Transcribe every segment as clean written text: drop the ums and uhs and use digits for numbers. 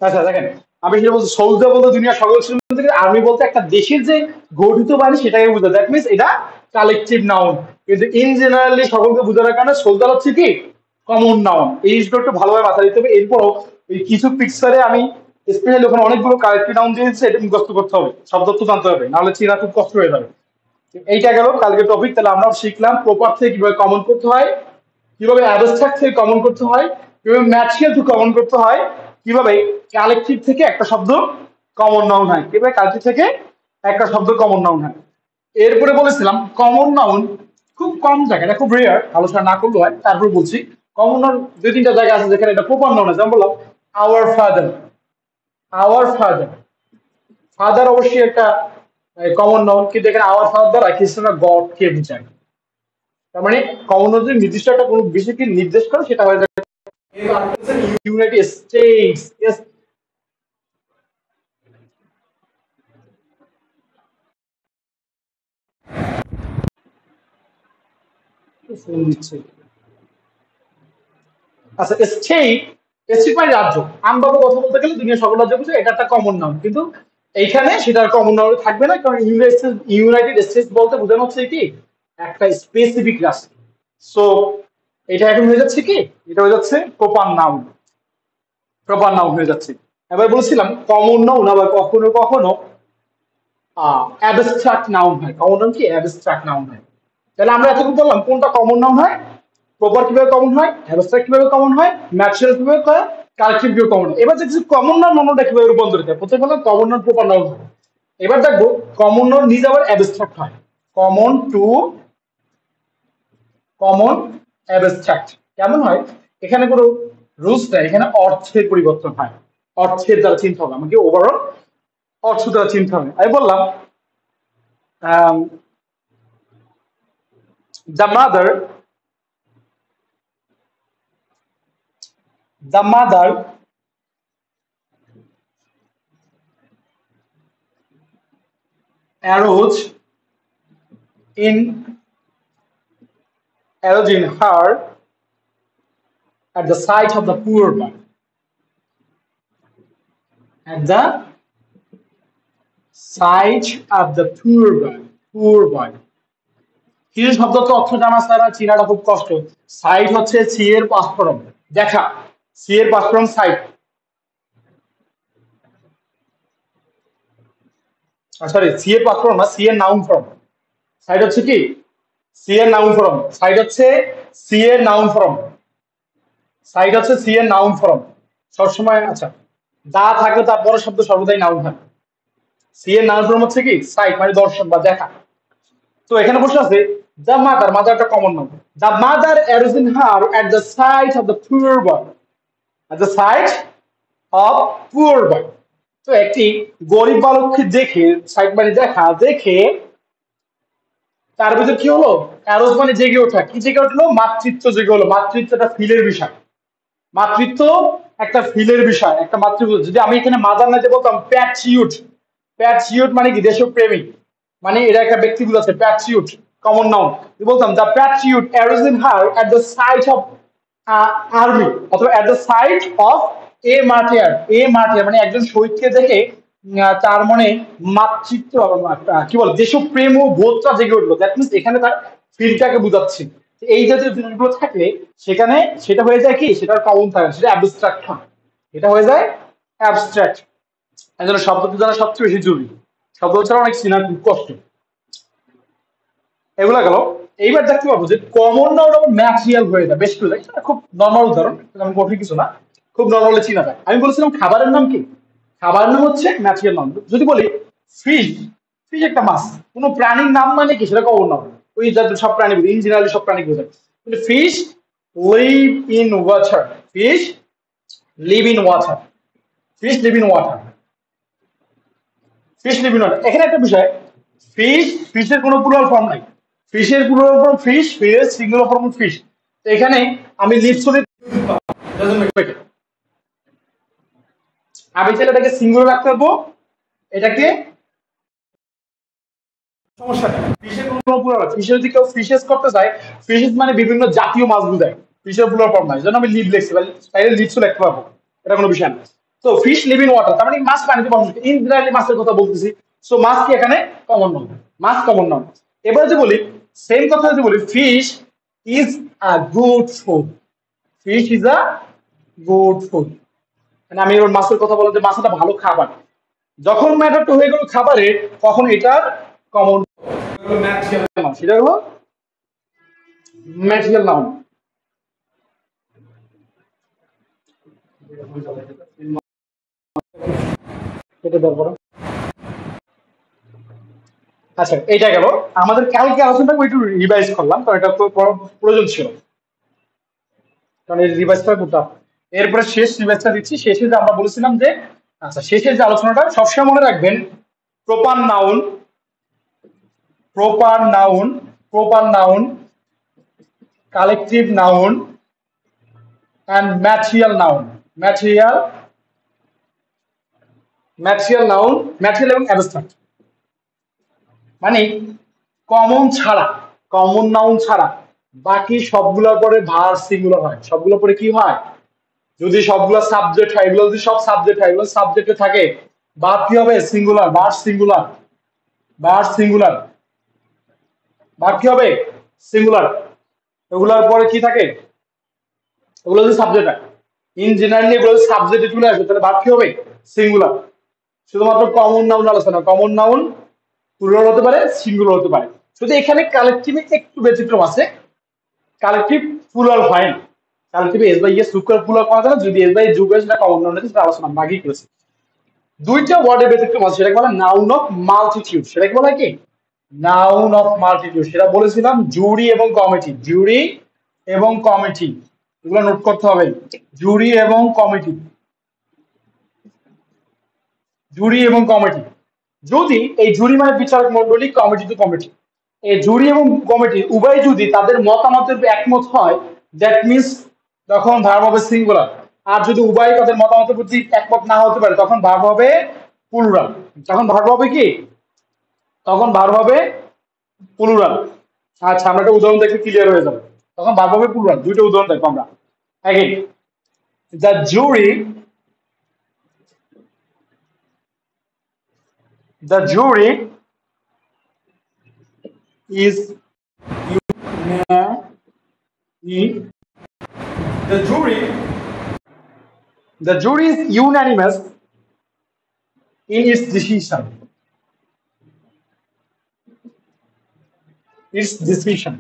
আচ্ছা দেখেন, আমি সেটা বলছি সৌজা বলতে দুনিয়া সকল শ্রমিক থেকে, আর্মি বলতে একটা দেশের যে গঠিত বাহিনী সেটাকে বোঝায়, দ্যাট মিনস এটা কালেকটিভ নাউন। কিন্তু ইন জেনারেলি সকলকে বোঝানোর কারণে সোলজার হচ্ছে কি কমন নাউন। এই জিনিসটা একটু ভালোভাবে মাথায় দিতে হবে। এরপরও এই কিছু পিকচারে আমি স্পেশালি ওখানে অনেকগুলো কালেকটিভ নাউন দিয়েছে, এটা মুখস্থ করতে হবে, শব্দ তো জানতে হবে, নাহলে চেনা খুব কষ্ট হয়ে যাবে। এইটা গেল কালকে টপিক। তাহলে আমরা শিখলাম প্রপার থেকে কিভাবে কমন করতে হয়, কিভাবে অ্যাবস্ট্রাক্ট থেকে কমন করতে হয়, কিভাবে ম্যাটেরিয়াল থেকে কমন করতে হয়, কিভাবে কালেকটিভ থেকে একটা শব্দ কমন নাউন হয়, কিভাবে কালেকটিভ থেকে একটা শব্দ কমন নাউন হয়। এরপরে বলেছিলাম কমন নাউন খুব কম জায়গায়, এটা খুব রেয়ার, আলোচনা না করলে হয়, তারপর বলছি কমন নাউন দুই তিনটা জায়গা আছে যেখানে এটা প্রপার নাউন আছে। যেমন বললাম hour father, hour father, father অবশ্যই একটা কমন নাউন, কিন্তু এখানে আওয়ার ফাদার দ্বারা খ্রিস্টানরা গড কে বোঝায়। তার মানে কমন নাউন যদি নির্দিষ্ট একটা কোনো বিষয়কে নির্দেশ করে সেটা হয়ে যায় ইউনাইটেড স্টেটস। ফোন দিচ্ছে। আচ্ছা স্টেট, স্টেট মানে রাজ্য। আমভাবে কথা বলতে গেলে দুনিয়া সকল রাজ্য বুঝে, এটা একটা কমন নাউন, কিন্তু এইখানে সেটার কমন নাউন থাকবে না, কারণ ইউনাইটেড স্টেটস বলতে বোঝানো হচ্ছে কি একটা স্পেসিফিক রাষ্ট্র। সো এটা এখন হয়ে যাচ্ছে কি, এটা হয়ে যাচ্ছে প্রপার নাউন, প্রপার নাউন হয়ে যাচ্ছে। এবার বলছিলাম কমন নাউন আবার কখনো কখনো অ্যাবস্ট্রাক্ট নাউন হয়। কমন নাউন কি অ্যাবস্ট্রাক্ট নাউন হয়। তাহলে আমরা এতটুকু বললাম কোনটা কমন নাউন হয়, প্রপার কিভাবে কমন হয়, অ্যাবস্ট্রাক্ট কিভাবে কমন হয়, ন্যাচারাল কিভাবে হয়, কালেকটিভ কিভাবে কমন হয়। এবার দেখছি কমন নাউন অন্যটা কিভাবে রূপান্তরিত হয়। প্রথমে বললাম কমন নাউন প্রপার নাউন হয়। এবার দেখবো কমন নাউন নিজে আবার অ্যাবস্ট্রাক্ট হয়। কমন টু কমন অ্যাবস্ট্রাক্ট কেমন হয়, এখানে কোনো রুলস নাই, এখানে অর্থের পরিবর্তন হয়, অর্থের দ্বারা চিন্তা হবে, আমাকে ওভারঅল অর্থ দ্বারা চিন্তা হবে। আমি বললাম the mother, the mother arose in arose in her at the sight of the poor boy, at the sight of the poor boy, poor boy। হির শব্দ তো অর্থ জানা ছাড়া চিনাটা খুব কষ্ট। সাইট হচ্ছে সি এর পাস্ট ফর্ম, দেখা, সি এর past form sight, sorry see এর পাস্ট ফর্ম না, সি এর নাউন ফর্ম। সাইট হচ্ছে কি সি এর নাউন ফর্ম, সাইট হচ্ছে সি এর নাউন ফর্ম, সাইট হচ্ছে সি এর নাউন ফর্ম সবসময়। আচ্ছা যা থাকলে তার বড় শব্দ সর্বদাই নাউন হয়। সি এর নাউন ফর্ম হচ্ছে কি সাইট মানে দর্শন বা দেখা। তো এখানে বসে আছে দ্য মাদার, মাদারটা কমন নাম। The mother arose in her at the sight of the poor boy, at the sight of poor boy। তো একটি গরিব বালককে দেখে, সাইট মানে দেখা, দেখে তার ভিতর কি হলো, অ্যারোজ মানে জেগে ওঠা। কি জেগে উঠলো, মাতৃত্ব জেগে হলো। মাতৃত্ব একটা ফিলের বিষয়, মাতৃত্ব একটা ফিলের বিষয়, একটা মাতৃত্ব। যদি আমি এখানে মাদার নাইতে বলতাম প্যাট্রিয়ট, প্যাট্রিয়ট মানে কি দেশপ্রেমিক, মানে এটা একটা ব্যক্তি বুঝাচ্ছে প্যাট্রিয়ট, কমন নাউন। বলতাম the patriot arose in her at the sight of army, অথবা at the sight of a martyr. A martyr মানে একজন শহীদকে দেখে তার মনে মাতৃত্ব কি বল দেশপ্রেম ও বোধটা জেগে উঠলো। দ্যাট মিনস এখানে তার ফিলটাকে বুঝাচ্ছে। এই জাতীয় জিনিসগুলো থাকলে সেখানে সেটা হয়ে যায় কি, সেটার কমন থাকে, সেটা অ্যাবস্ট্রাক্ট হয়, এটা হয়ে যায় অ্যাবস্ট্রাক্ট। এই জন্য শব্দটি জানা সবচেয়ে বেশি জরুরি, শব্দ ছাড়া অনেক চিনা খুব কষ্ট। এগুলা গেল। এইবার দেখতে পাবো যে কমন নাউন এবং ম্যাটেরিয়াল হয়ে যায় বেশ কিছু, খুব নর্মাল উদাহরণ, তেমন কঠিন কিছু না, খুব নর্মালি চিনা যায়। আমি বলেছিলাম খাবারের নাম কি, খাবারের নাম হচ্ছে ম্যাটেরিয়াল নাউন। যদি বলি ফিশ, ফিশ একটা মাছ, কোনো প্রাণীর নাম মানে কি সেটা কমন নাউন। ওই যাদের সব প্রাণী বোঝায়, ইন জেনারেলি সব প্রাণী বোঝায়। কিন্তু fish live in water, fish live in water, fish live in water, fish live in water. এখানে একটা বিষয়, ফিশ, ফিশের কোনো প্লুরাল ফর্ম নাই, ফিশের প্লুরাল ফর্ম ফিশ, ফিশের সিঙ্গুলার ফর্ম ফিশ। তো এখানে আমি লিপসনে আমি চাইলে এটাকে সিঙ্গুলার রাখতে পারবো, এটাকে সমস্যা নেই। ফিশের কোনো প্লুরাল, ফিশের যদি কেউ ফিশেস করতে চায়, ফিশেস মানে বিভিন্ন জাতীয় মাছ বোঝায়, ফিশের প্লুরাল ফর্ম নাই, জন্য আমি লিভ লিখছি, তাইলে লিপসও লিখতে পারবো, এটা কোনো বিষয় না। তো ফিশ লিভ ইন ওয়াটার, তার মানে মাছ পানিতে বসবাস করে। ইন জেনারেলি মাছের কথা বলতেছি। সো মাছ কি এখানে কমন নাউন, মাছ কমন নাউন। এবার যদি বলি সেম কথা যদি বলি fish is a good food, fish is a good food, মানে আমি এবার মাছের কথা বললাম যে মাছটা ভালো খাবার। যখন ম্যাটারটা হয়ে গেল খাবারে, তখন এটার কমন সেটা হলো ম্যাটেরিয়াল নাউন। এটা দরকার। আচ্ছা এইটা গেল আমাদের কালকে আলোচনাটা একটু রিভাইজ করলাম, কারণ এটা তো প্রয়োজন ছিল, কারণ এই রিভাইজটা করতাম। এরপরে শেষ রিভাইজটা দিচ্ছি। শেষে যে আমরা বলেছিলাম যে আচ্ছা শেষের যে আলোচনাটা সবসময় মনে রাখবেন, proper noun, proper noun, proper noun, collective noun and material noun, material, material noun, material এবং অ্যাবস্ট্রাক্ট। মানে কমন ছাড়া, কমন নাউন ছাড়া বাকি সবগুলোর পরে ভার সিঙ্গুলার হয়। সবগুলোর পরে কি হয়, যদি সবগুলো সাবজেক্ট হয়, এগুলো যদি সব সাবজেক্ট হয়, এগুলো সাবজেক্টে থাকে, বাদ কি হবে সিঙ্গুলার, বার সিঙ্গুলার, বার সিঙ্গুলার, বাদ কি হবে সিঙ্গুলার। এগুলোর পরে কি থাকে, এগুলো যদি সাবজেক্ট হয়, ইন জেনারেলি এগুলো যদি সাবজেক্টে চলে আসবে তাহলে বাদ কি হবে সিঙ্গুলার। শুধুমাত্র কমন নাউন আলোচনা, কমন নাউন প্লুরাল হতে পারে, সিঙ্গুলার হতে পারে। শুধু এখানে কালেকটিভে একটু ব্যতিক্রম আছে, কালেকটিভ প্লুরাল হয় না। কালেকটিভে এস বাই এস যোগ করে প্লুরাল করা যায়, যদি এস বাই যোগ হয় সেটা কমন নাউন, সেটা আলোচনা আমরা আগেই করেছি। দুইটা ওয়ার্ডের ব্যতিক্রম আছে, সেটাকে বলে নাউন অফ মাল্টিটিউড। সেটাকে বলা কি নাউন অফ মাল্টিটিউড, সেটা বলেছিলাম জুরি এবং কমিটি, জুরি এবং কমিটি, এগুলো নোট করতে হবে। জুরি এবং কমিটি, জুরি এবং কমিটি। যদি এই জুরি মানে বিচারক মন্ডলী, কমিটি টু কমিটি, এই জুরি এবং কমিটি উভয় যদি তাদের মতামতের একমত হয়, দ্যাট মিনস তখন ভার্ব হবে সিঙ্গুলার। আর যদি উভয় তাদের মতামতের প্রতি একমত না হতে পারে, তখন ভার্ব হবে প্লুরাল। তখন ভার্ব হবে কি, তখন ভার্ব হবে প্লুরাল। আচ্ছা আমরা একটা উদাহরণ দেখে ক্লিয়ার হয়ে যাবে, তখন ভার্ব হবে প্লুরাল। দুইটা উদাহরণ দেখবো আমরা। Again, the jury, the jury is the jury, the jury is unanimous in its decision, its decision,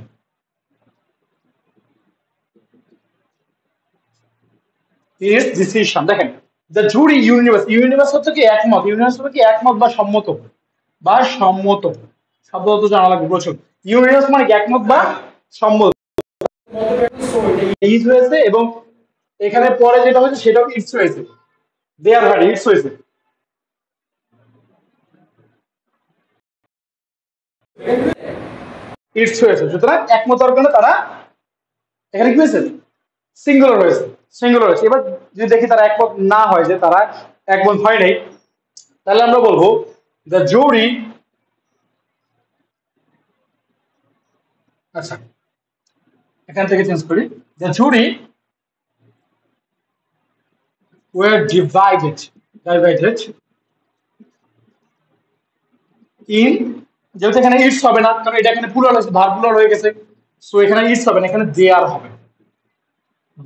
its decision। দেখেন the jury unanimous, unanimous হচ্ছে কি একমত, unanimous হচ্ছে কি একমত বা সম্মত, বা সম্মত শব্দ তো জানা লাগবে প্রচুর। unanimous মানে কি একমত বা সম্মত, ইজ হয়েছে এবং এখানে পরে যেটা হয়েছে সেটাও ইটস হয়েছে, দেয়ার হার্ড ইটস হয়েছে। ইটস হয়েছে, সুতরাং একমত অর্গানে তারা এখানে কি হয়েছে সিঙ্গুলার হয়েছে, সিঙ্গুলার হয়েছে। এবার যদি দেখি তারা একমত না হয়, যে তারা একমত হয় নাই, তাহলে আমরা বলবো দ্য জুরি, আচ্ছা এখান থেকে চেঞ্জ করি, the jury were divided, divided in, যেহেতু এখানে ইটস হবে না, কারণ এটা এখানে প্লুরাল হয়েছে, ভার্ব প্লুরাল হয়ে গেছে, সো এখানে ইটস হবে না, এখানে দেয়ার হবে,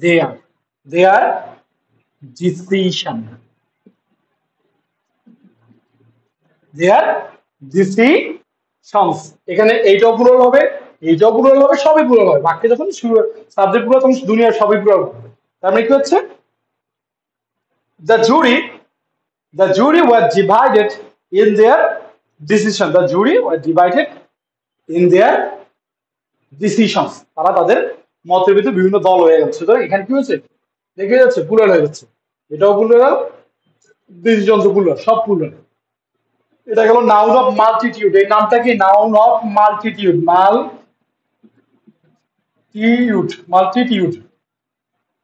দেয়ার, দেয়ার ডিসিশন, দেয়ার ডিসিশনস। এখানে এইটাও প্লুরাল হবে, এইটাও প্লুরাল হবে, সবই প্লুরাল হবে। বাক্যে যখন সাবজেক্ট প্লুরাল তখন দুনিয়ার সবই প্লুরাল হবে। তার মানে কি হচ্ছে, the jury, the jury were divided in their decision, the jury were divided in their decisions, তারা তাদের মতের ভিতরে বিভিন্ন দল হয়ে যাচ্ছে। সুতরাং এখানে কি হয়েছে দেখে যাচ্ছে প্লুরাল হয়ে যাচ্ছে, এটাও প্লুরাল, ডিসিশনস প্লুরাল, সব প্লুরাল। এটা গেল নাউন অফ মাল্টিটিউড। এই নামটা কি noun of multitude, multitude, multitude,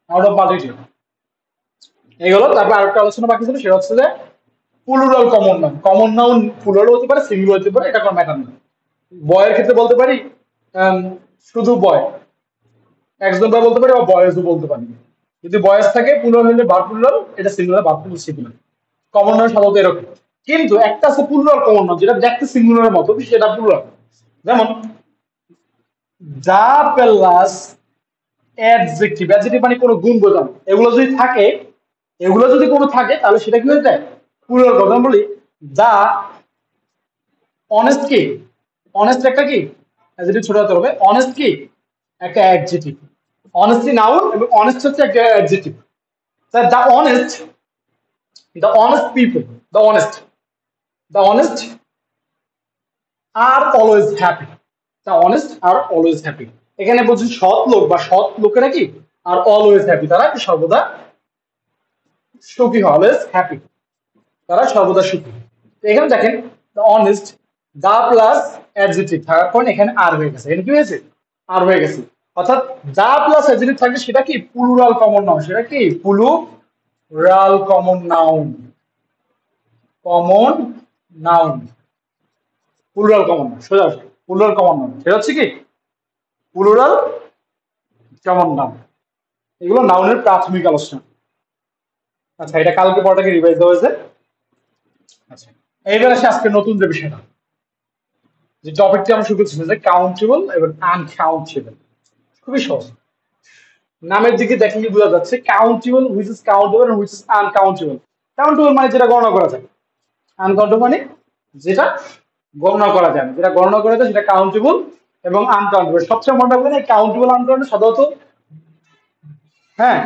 noun of multitude. এইগুলো তারপর আরেকটা আলোচনা বাকি ছিল, সেটা হচ্ছে যে plural common noun. Common noun plural হতে পারে, সিঙ্গুলার হতে পারে, এটা কোনো ম্যাটার না। বয়ের ক্ষেত্রে বলতে পারি শুধু বয়, একজন বয় বলতে পারি, বা বয়েজও বলতে পারি, যদি বয়স থাকে প্লুরাল হলে ভার্ব প্লুরাল, এটা singular verb plural singular. Common noun সাধারণত এরকম। কিন্তু একটা আছে প্লুরাল কমন নাউন যেটা দেখতে সিঙ্গুলারের মতো, সেটা প্লুরাল। যেমন দা প্লাস অ্যাডজেক্টিভ, অ্যাডজেক্টিভ মানে কোনো গুণ বোঝানো, এগুলো যদি থাকে, এগুলো যদি কোনো থাকে তাহলে সেটা কি হয়ে যায় প্লুরাল। কথা বলি দা অনেস্ট কি, অনেস্ট একটা কি অ্যাডজেক্টিভ, ছোট হতে হবে। অনেস্ট কি একটা অ্যাডজেক্টিভ, অনেস্টি নাউন এবং অনেস্ট হচ্ছে একটা adjective. The honest, the honest people, the honest, the honest are always happy, the honest are always happy। এখানে বলছি সৎ লোক বা সৎ লোকেরা কি আর অলওয়েজ হ্যাপি, তারা সর্বদা সুখী, অলওয়েজ হ্যাপি, তারা সর্বদা সুখী। তো এখানে দেখেন the honest, the plus adjective থাকার পর এখানে আর হয়ে গেছে, এখানে কি হয়েছে আর হয়ে গেছে। অর্থাৎ the প্লাস অ্যাডজেক্টিভ থাকলে সেটা কি প্লুরাল কমন নাউন, সেটা কি plural common noun, common noun, plural common noun, সোজা প্লুরাল কমন নাউন, সেটা হচ্ছে কি প্লুরাল কমন নাউন। এগুলো নাউনের প্রাথমিক আলোচনা। আচ্ছা, এটা কালকে পড়াটাকে রিভাইজ দেওয়া হয়েছে। আচ্ছা, এইবার আসে আজকে নতুন যে বিষয়টা, যে টপিকটি আমরা শুরু করছি, যে কাউন্টেবল এবং আনকাউন্টেবল। খুবই সহজ, নামের দিকে দেখলে বোঝা যাচ্ছে countable, which is countable, which is uncountable. Countable মানে যেটা গণনা করা যায়, আনকাউন্টেবল মানে যেটা গণনা করা যায় না, যেটা গণনা করা যায় সেটা কাউন্টেবল এবং আনকাউন্টেবল। সবচেয়ে মনে রাখবেন এই কাউন্টেবল আনকাউন্টেবল সাধারণত, হ্যাঁ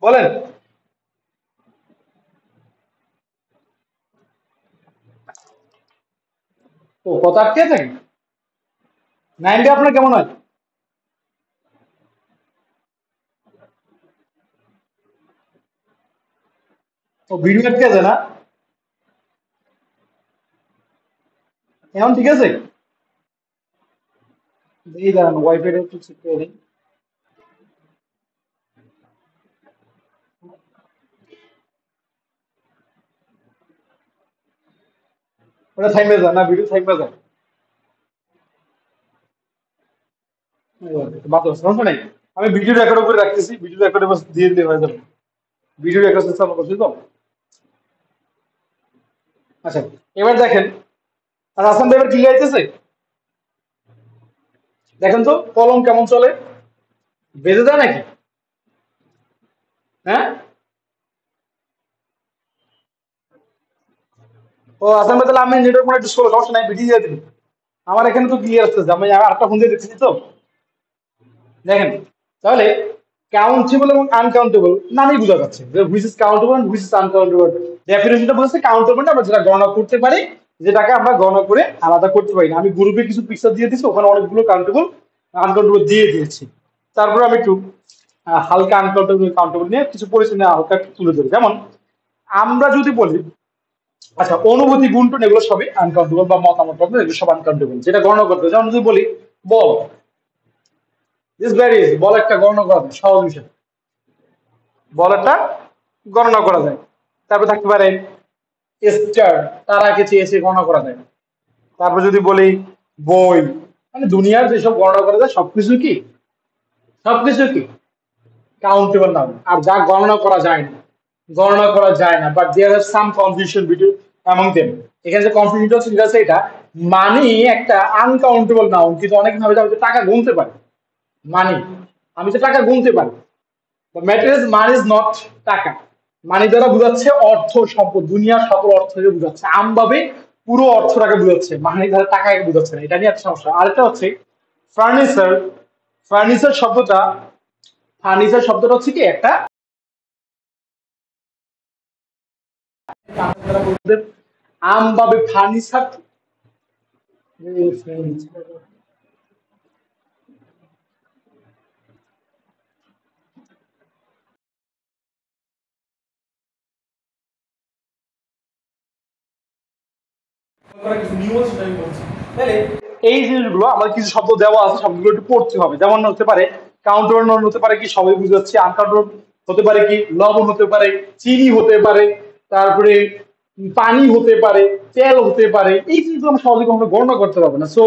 বলেন, ও কথা আটকে থাকে। 9 আপনার কেমন হয়? ও ভিডিও আটকে আছে না, এখন ঠিক আছে। এই দাঁড়ান ওয়াইফাই একটু চেক করে দিই। ওটা থাকবে যায় না, ভিডিও থাকবে যায়, বাদ দাও, সমস্যা নেই। আমি ভিডিও রেকর্ড করে রাখতেছি, ভিডিও রেকর্ডে বাস দিয়ে দিলে হয়ে যাবে। ভিডিও রেকর্ড সিস্টেম করছি তো। আচ্ছা, এবার দেখেন রাসান ভাই এবার কি গাইতেছে দেখেন তো, কলম কেমন চলে, বেঁধে দেয় নাকি? হ্যাঁ, ও আসাম ভাই তাহলে আমি নেটওয়ার্ক মানে একটু স্লো, সমস্যা নাই, ভিডিও দিয়ে দিন। আমার এখানে তো ক্লিয়ার আসতেছে, আমি আরেকটা ফোন দিয়ে দেখতেছি তো। দেখেন তাহলে কাউন্টেবল এবং আনকাউন্টেবল নামেই বোঝা যাচ্ছে যে which is countable and which is uncountable. ডেফিনেশনটা বলছে কাউন্টেবল আমরা যেটা গণনা করতে পারি, যেটাকে আমরা গণনা করে আলাদা করতে পারি না। আমি গ্রুপে কিছু পিকচার দিয়ে দিয়েছি, ওখানে অনেকগুলো কাউন্টেবল আনকাউন্টেবল দিয়ে দিয়েছি। তারপরে আমি একটু হালকা আনকাউন্টেবল কাউন্টেবল নিয়ে কিছু পরিচয় হালকা একটু তুলে ধরি। যেমন আমরা যদি বলি, আচ্ছা অনুভূতি গুণটন এগুলো সবই আনকাউন্টেবল, বা মতামত এগুলো সব আনকাউন্টেবল, যেটা গণনা করতে হয়। যেমন যদি বলি বল, দিস ভ্যারিজ, বল একটা গণনা করা যায়, সহজ বিষয়, বল একটা গণনা করা যায়। তারপর থাকতে পারে স্টার, তারাকে চেয়েছে, গণনা করা যায়। তারপর যদি বলি বই, মানে দুনিয়ার যেসব গণনা করা যায় সবকিছু কি, সবকিছু কি কাউন্টেবল নাম। আর যা গণনা করা যায় না, গণনা করা যায় না, but there are some confusion between among them. এখানে যে কনফিউশনটা হচ্ছে সেটা হচ্ছে এটা, মানি একটা আনকাউন্টেবল নাউন, কিন্তু অনেক ভাবে যাবে টাকা গুনতে পারে মানি, আমি তো টাকা গুনতে পারি। Matter is money is not টাকা। মানি দ্বারা বোঝাচ্ছে অর্থ সম্পদ, দুনিয়ার সকল অর্থকে বোঝাচ্ছে, আমভাবে পুরো অর্থটাকে বোঝাচ্ছে, মানি দ্বারা টাকাকে বোঝাচ্ছে না, এটা নিয়ে একটা সমস্যা। আরেকটা হচ্ছে ফার্নিচার, ফার্নিচার শব্দটা, ফার্নিচার শব্দটা হচ্ছে কি একটা আমভাবে ফার্নিচার, এই জিনিসগুলো আমাদের কিছু শব্দ দেওয়া আছে, শব্দগুলো একটু পড়তে হবে। যেমন হতে পারে কাউন্টেবল নাউন হতে পারে কি সবাই বুঝাচ্ছে, আনকাউন্টেবল হতে পারে কি লবণ হতে পারে, চিনি হতে পারে, তারপরে পানি হতে পারে, তেল হতে পারে। এই জিনিসগুলো আমরা সহজে কখনো গণনা করতে পারবো না। সো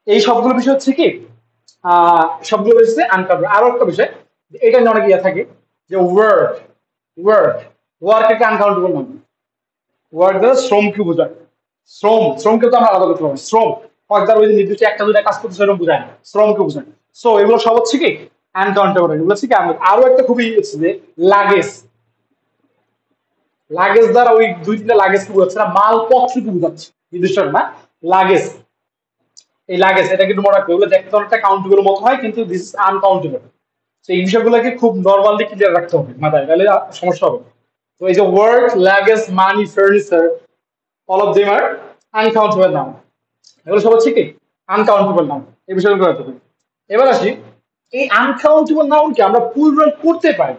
এই সবগুলো বিষয় হচ্ছে কি সবগুলো হচ্ছে আনকাউন্টেবল। আরো একটা বিষয়, এটা নিয়ে অনেক ইয়ে থাকে যে ওয়ার্ক ওয়ার্ক ওয়ার্ক একটা আনকাউন্টেবল নাম। ওয়ার্ক দ্বারা শ্রমকে বোঝায়। শ্রমকে তো আমরা আলাদা করতে পারবো। শ্রম হয়তো ওই নির্দিষ্ট একটা দুটা কাজ করতে সেরকম বোঝায় না, শ্রমকে বোঝায়। সো এগুলো সব হচ্ছে কি আনকাউন্টেবল। এগুলো হচ্ছে কি আরো একটা খুবই হচ্ছে যে লাগেজ। লাগেজ দ্বারা ওই দুই তিনটা লাগেজ কি বোঝাচ্ছে না, মালপত্রকে বোঝাচ্ছে নির্দিষ্ট না, লাগেজ। এই লাগেজ এটা কিন্তু মনে রাখবে, ওগুলো দেখতে অনেকটা কাউন্টেবল মতো হয় কিন্তু দিস ইজ আনকাউন্টেবল। তো এই বিষয়গুলোকে খুব নর্মালি ক্লিয়ার রাখতে হবে মাথায়, তাহলে সমস্যা হবে। তো এই যে work, luggage, money, furniture, all of them are uncountable noun. এগুলো সব হচ্ছে কি আনকাউন্টেবল নাউন। এই বিষয়গুলো রাখতে হবে। এবার আসি, এই আনকাউন্টেবল নাউনকে আমরা প্লুরাল করতে পারি,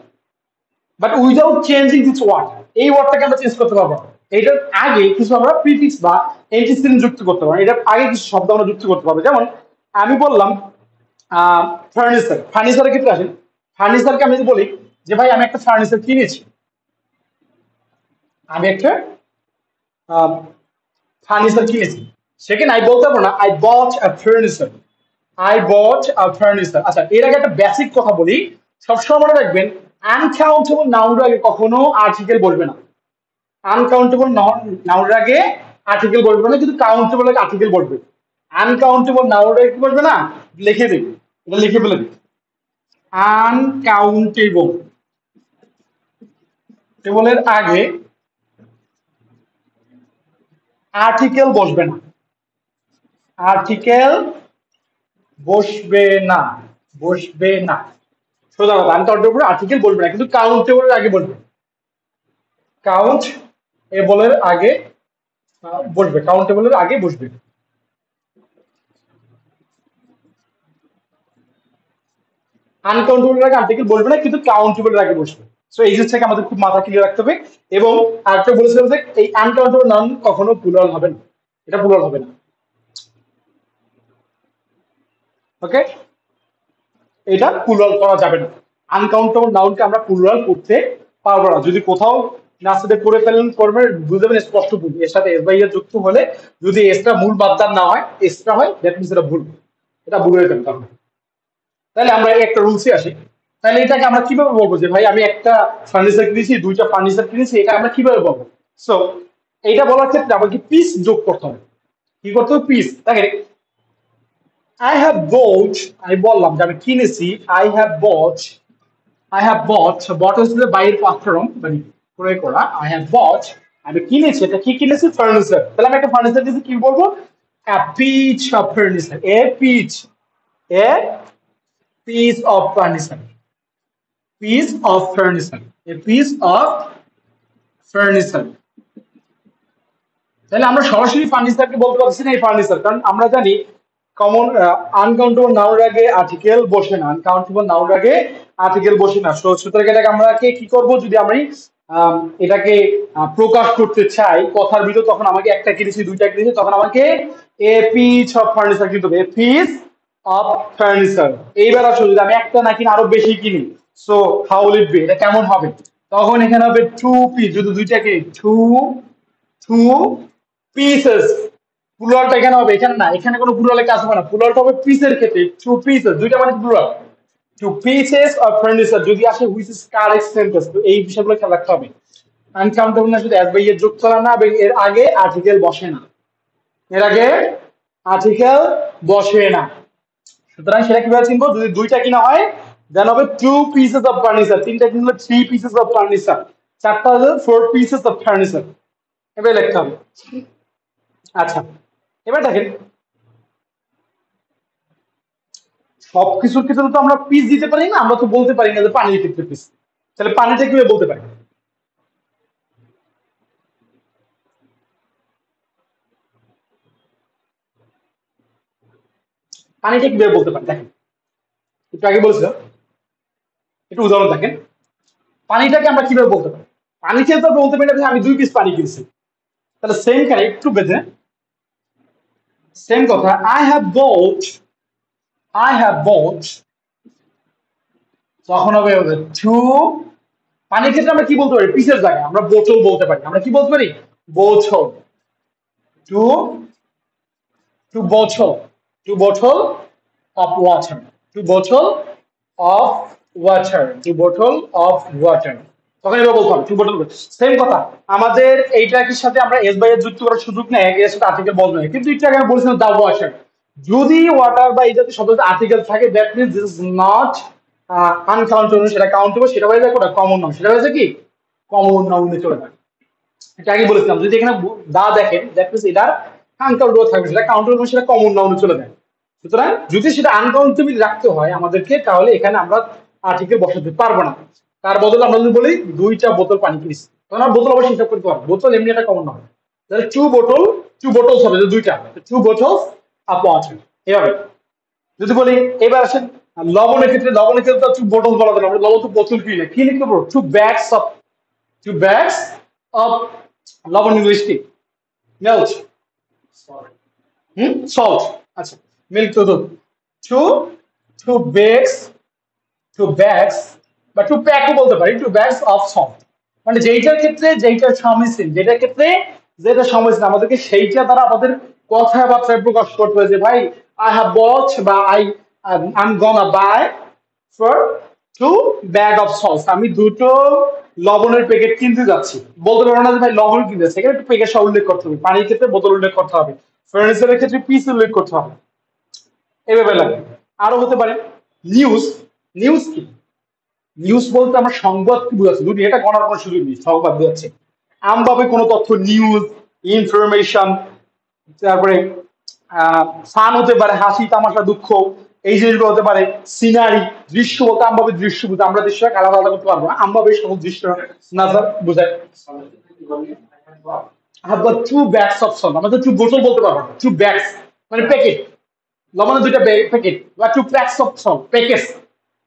but without changing this word. এই ওয়ার্ডটাকে আমরা চেঞ্জ করতে পারবো না। এটার আগে কিছু আমরা প্রিফিক্স বা এন্টিসিডেন্ট যুক্ত করতে পারবো, এটার আগে কিছু শব্দ আমরা যুক্ত করতে পারবো। যেমন আমি বললাম ফার্নিচার। ফার্নিচারের ক্ষেত্রে আসেন, ফার্নিচারকে আমি যদি বলি যে ভাই আমি একটা ফার্নিচার কিনেছি, আমি একটা ফার্নিচার কিনেছি, সেখানে আই বলতে পারবো না I bought a furniture. I bought a furniture. আচ্ছা, এর আগে একটা বেসিক কথা বলি, সবসময় মনে রাখবেন আনকাউন্টেবল নাউনের আগে কখনো আর্টিকেল বলবে না। আনকাউন্টেবল নাউনের আগে আর্টিকেল বলবে না, কিন্তু কাউন্টেবল আগে আর্টিকেল বলবে। আনকাউন্টেবল নাউনের আগে কি বলবে না, লিখে দিন, এটা লিখে ফেলে দিন। আনকাউন্টেবল টেবলের আগে আর্টিকেল বসবে না, আর্টিকেল বসবে না, বসবে না। সোজা কথা, আনকাউন্টেবল আর্টিকেল বলবে না, কিন্তু কাউন্টেবলের আগে বলবে। কাউন্ট এবলের আগে বসবে, কাউন্টেবলের আগে বসবে। আনকাউন্টেবল আগে আর্টিকেল বসবে না, কিন্তু কাউন্টেবলের আগে বসবে। সো এই জিনিসটাকে আমাদের খুব মাথা ক্লিয়ার রাখতে হবে। এবং আরেকটা বলেছিলাম যে এই আনকাউন্টেবল নাউন কখনো প্লুরাল হবে না, এটা প্লুরাল হবে না। ওকে, এটা প্লুরাল করা যাবে না। আনকাউন্টেবল নাউনকে আমরা প্লুরাল করতে পারবো না। যদি কোথাও নাস্তাতে করে ফেলেন করবেন, বুঝতে পারেন স্পষ্ট ভুল। এর সাথে এস বাই এর যুক্ত হলে যদি এসটা মূল বাদদার না হয়, এসটা হয়, দ্যাট মিনস এটা ভুল, এটা ভুল হয়ে যাবে তখন। তাহলে আমরা একটা রুলসে আসি। তাহলে এটাকে আমরা কিভাবে বলবো যে ভাই আমি একটা ফার্নিচার কিনেছি, দুইটা ফার্নিচার কিনেছি, এটা আমরা কিভাবে বলবো? সো এইটা বলার ক্ষেত্রে আমাকে পিস যোগ করতে হবে। কি করতে হবে? পিস। দেখেন আই হ্যাভ বোট, আমি বললাম যে আমি কিনেছি, I have bought, I have bought, bought হচ্ছে বাইরের পাত্রম মানে ক্রয় করা। আই হ্যাভ বট, আমি কিনেছি, এটা কি কিনেছি? ফার্নিচার। তাহলে আমি একটা ফার্নিচার কিনেছি, কি বলবো? a piece of furniture, a piece, a piece of furniture, piece of furniture, a piece of furniture। তাহলে আমরা সরাসরি ফার্নিচারকে বলতে পারছি না এই ফার্নিচার, কারণ আমরা জানি কমন আনকাউন্টেবল নাউনের আগে আর্টিকেল বসে না, আনকাউন্টেবল নাউনের আগে আর্টিকেল বসে না। সুতরাং এটাকে আমরা কি করব, যদি আমি এটাকে প্রকাশ করতে চাই কথার ভিতর, তখন আমাকে একটা কিনেছি, দুইটা কিনেছি, তখন আমাকে এ পিস অফ ফার্নিচার কিনতে হবে, এ পিস অফ ফার্নিচার। এইবার আসলে যদি আমি একটা না কিনে আরো বেশি কিনি, so how will it be, এটা কেমন হবে? তখন এখানে হবে টু পিস, যদি দুইটাকে টু টু পিসেস। প্লুরালটা এখানে হবে, এখানে না, এখানে কোনো প্লুরালের কাজ হবে না, প্লুরালটা হবে পিসের ক্ষেত্রে টু পিসেস, দুইটা মানে plural. Two pieces of furniture যদি আসে হুইচ ইজ কারেক্ট সেন্টেন্স। তো এই বিষয়গুলো খেয়াল রাখতে হবে। আনকাউন্টেবল না শুধু অ্যাজ বাই এর যোগ করা না, এবং এর আগে আর্টিকেল বসে না, এর আগে আর্টিকেল বসে না। সুতরাং সেটা কিভাবে চিনবো? যদি দুইটা কিনা হয় দেন হবে টু পিসেস অফ ফার্নিচার, তিনটা কিনলে থ্রি পিসেস অফ ফার্নিচার, চারটা হলে ফোর পিসেস অফ ফার্নিচার, এভাবে লিখতে হবে। আচ্ছা, এবার দেখেন সবকিছুর ক্ষেত্রে তো আমরা পিস দিতে পারি না, আমরা তো বলতে পারি না যে পানির ক্ষেত্রে পিস। তাহলে পানিটা কিভাবে বলতে পারি? পানিটা কিভাবে বলতে পারি দেখেন, একটু আগে বলছিলাম, একটু উদাহরণ দেখেন। পানিটাকে আমরা কিভাবে বলতে পারি? পানিকে তো বলতে পারি না যে আমি দুই পিস পানি কিনছি। তাহলে সেম কারে একটু বেঁধে সেম কথা, I have boat, I have boat, তখন হবে টু। পানির ক্ষেত্রে আমরা কি বলতে পারি? পিসের জায়গায় আমরা বোতল বলতে পারি। আমরা কি বলতে পারি? বোতল, টু টু বোতল। 2 bottle of water, 2 bottle of water, 2 bottle of water, তখন এবার বলতে হবে 2 bottle। সেম কথা, আমাদের এইটা কি সাথে আমরা এস বাই এর যুক্ত করার সুযোগ নেই, এর সাথে আর্টিকেল বলতে হয়, কিন্তু একটু আগে আমি বলছিলাম দা ওয়াটার, যদি ওয়াটার বা এই জাতীয় শব্দ আর্টিকেল থাকে that means this is not uncountable, সেটা কাউন্টেবল, সেটা হয়ে যায় কোটা কমন নাউন, সেটা হয়েছে কি কমন নাউনে চলে যায়। এটা আগে বলেছিলাম, যদি এখানে দা দেখেন দ্যাট মিন্স এটা আনকাউন্টেবল থাকবে, সেটা কাউন্টেবল, সেটা কমন নাউনে চলে যায়। সুতরাং যদি সেটা আনকাউন্টেবল রাখতে হয় আমাদেরকে, তাহলে এখানে আমরা আর্টিকেল বসাতে পারবো না, তার বদলে আমরা যদি বলি 2টা বোতল পানি কিনেছি, তখন আমরা বোতল অবশ্যই হিসাব করতে পারবো, বোতল এমনি একটা কমন নাউন, তাহলে 2 বোতল, 2 বোতলস হবে, 2টা 2 বোতলস অফ ওয়াটার এভাবে। যদি বলি এবার আসেন লবণের ক্ষেত্রে, লবণের ক্ষেত্রে তো 2 বোতল বলা যাবে, আমরা লবণ তো বোতল কিনে কি লিখতে পারবো 2 ব্যাগস অফ, 2 bags of লবণ ইংলিশ কি মিল্ক, সল্ট, আচ্ছা মিল্ক তো দুধ, 2 2 bags, 2 bags বা 2 প্যাকও বলতে পারি, 2 bags of salt, মানে যেইটার ক্ষেত্রে যেইটার সমীচীন, যেটার ক্ষেত্রে যেটা সমীচীন আমাদেরকে সেইটা দ্বারা আমাদের কথাবার্তায় প্রকাশ করতে হয় যে ভাই আই হ্যাভ বট বা I am gonna buy for 2 bag of salt, আমি 2টো লবণের প্যাকেট কিনতে যাচ্ছি, বলতে পারবো না যে ভাই লবণ কিনতে, সেখানে একটু প্যাকেট সহ উল্লেখ করতে হবে, পানির ক্ষেত্রে বোতল উল্লেখ করতে হবে, ফার্নিচারের ক্ষেত্রে পিস উল্লেখ করতে হবে, এভাবে লাগে। আরো হতে পারে নিউজ, নিউজ কি, নিউজ বলতে আমরা সংবাদ কি বোঝাচ্ছি, যদি এটা গণার কোনো সুযোগ নেই, সংবাদ বোঝাচ্ছে আমভাবে কোনো তথ্য, নিউজ ইনফরমেশন, তারপরে ফান হতে পারে, হাসি তামাশা দুঃখ, এই জিনিসগুলো হতে পারে, সিনারি দৃশ্য বলতে আমভাবে দৃশ্য বুঝে, আমরা দৃশ্য আলাদা আলাদা করতে পারবো না, আমভাবে সব দৃশ্য নাজার বোঝায়। Have goat 2 bags of salt, আমাদের 2 বোতল বলতে পারবো না, 2 ব্যাগস মানে প্যাকেট, লবণের 2টা প্যাকেট বা 2 packs of salt, packets,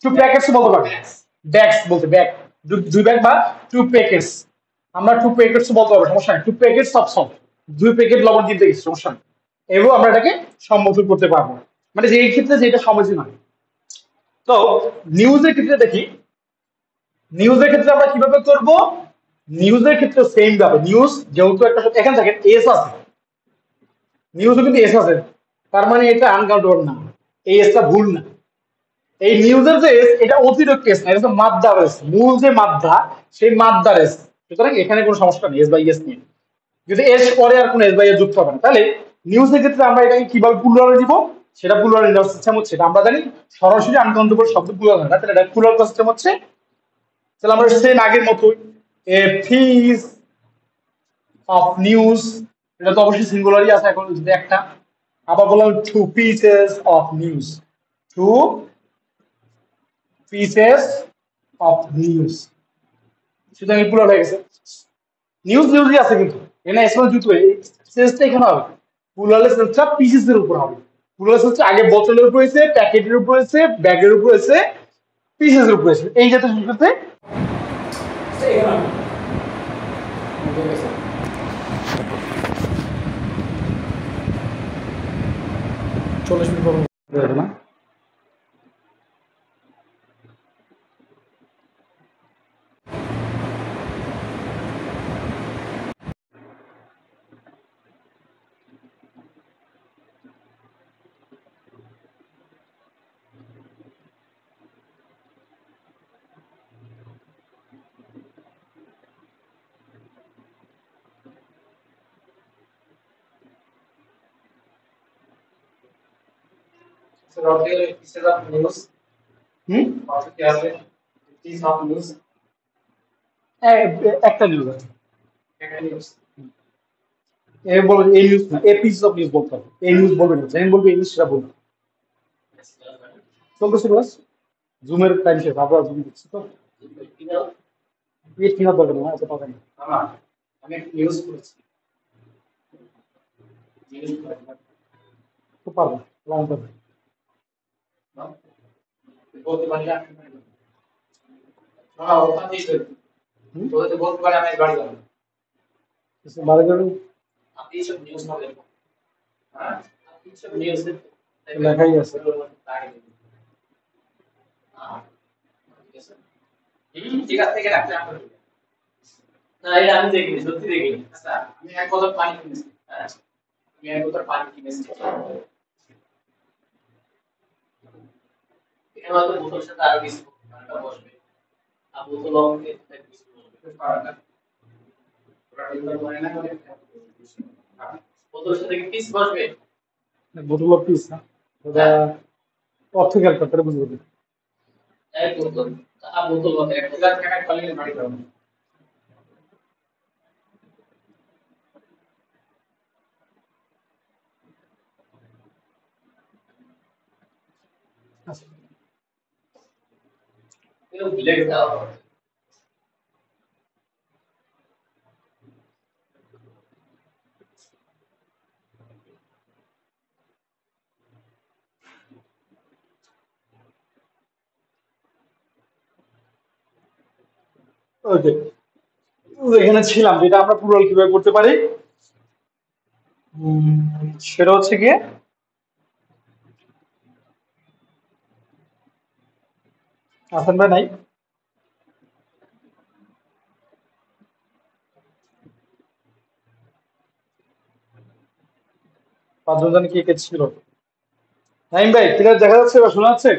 2 packets বলতে পারবো, ব্যাগস বলতে ব্যাগ, 2 ব্যাগ বা 2 প্যাকেটস, আমরা 2 প্যাকেটস বলতে পারবো, সমস্যা নেই, 2 প্যাকেটস অফ সল্ট, 2 প্যাকেট লবণ কিনতে গেছি, সমস্যা নেই, এবং আমরা এটাকে সম্বোধন করতে পারবো, মানে যে এই ক্ষেত্রে যেটা সমাজই নয়। তো নিউজের ক্ষেত্রে দেখি, নিউজের ক্ষেত্রে আমরা কিভাবে করব, নিউজের ক্ষেত্রে সেম ভাবে, নিউজ যেহেতু একটা, এখানে দেখেন এস আছে, নিউজও কিন্তু এস আছে, তার মানে এটা আনকাউন্টেবল না, এই এসটা ভুল না, এই নিউজের যে এস এটা অতিরিক্ত এস না, এটা হচ্ছে মাদ্দার এস, মূল যে মাদ্দা সেই মাদ্দার এস, সুতরাং এখানে কোনো সমস্যা নেই এস বাই এস নিয়ে, যদি এস পরে আর কোনো এস বাই এস যুক্ত হবে না, তাহলে নিউজের ক্ষেত্রে আমরা এটাকে কিভাবে প্লুরালে দিব, সেটা প্লুরাল নেওয়ার সিস্টেম হচ্ছে, এটা আমরা জানি সরাসরি আনকাউন্টেবল শব্দ প্লুরাল হয় না, তাহলে এটা প্লুরাল সিস্টেম হচ্ছে, তাহলে আমরা সেম আগের মতোই এ পিস অফ নিউজ, এটা তো অবশ্যই সিঙ্গুলারই আছে, এখন যদি একটা আবার বললাম 2 pieces of news, 2 pieces of news, সুতরাং প্লুরাল হয়ে গেছে, নিউজ নিউজই আছে কিন্তু এখানে এস যুক্ত হয়ে সেন্সটা এখানে হবে, প্লুরালের সেন্সটা পিসেস এর উপর হবে, প্লুরাল সেন্সটা আগে বোতলের উপর হয়েছে, প্যাকেটের উপর হয়েছে, ব্যাগের উপর হয়েছে, পিসেস এর উপর হয়েছে, এই জাতীয় সুযোগতে চল্লিশ মিনিট পর না। একটা নিউজ আছে, এ বলবো এই নিউজ না, এ পিস অফ নিউজ বলতে হবে, এই নিউজ বলবে না, যেন বলবে এই নিউজ সেটা বলবে, চলতেছে ক্লাস, জুমের টাইম শেষ, আবার জুম দিচ্ছি তো পেজ কেনার দরকার না, এত টাকা নেই, আমি নিউজ করেছি, তো পারবো লাইন পারবে বলতে পারি না, হ্যাঁ ওখান দিয়ে বলতে বলতে পারি আমি বাড়ি যাবো, বাড়ি যাবেন, আপনি সব নিউজ না দেখো, হ্যাঁ আপনি সব নিউজ লেখাই আছে, ঠিক আছে থেকে রাখতে আমরা, না এটা আমি দেখিনি, সত্যি দেখিনি, আচ্ছা আমি এক বোতল পানি কিনেছি, হ্যাঁ আমি এক বোতল পানি কিনেছি, এখানে হয়তো বোতলের সাথে আরো কিছু বসবে, আর বোতল অঙ্কে কিছু বসবে, পারে না। বোতলের সাথে কি পিস বসবে? বোতল অফ পিস না, ওটা অর্থ ক্যালকুলেটরে বুঝবো। এক বোতল, আর বোতল বসে এক বোতল টাকা পালিয়ে বাড়ি যাবে। আচ্ছা, কেউ ব্লেড দেওয়া হবে। ওকে, এখানে ছিলাম, যেটা আমরা প্লুরাল কিভাবে করতে পারি সেটা হচ্ছে গিয়ে আসান ভাই নাই, পাঁচজন জানি কে কে ছিল। নাইম ভাই ক্লিয়ার দেখা যাচ্ছে বা শোনা যাচ্ছে?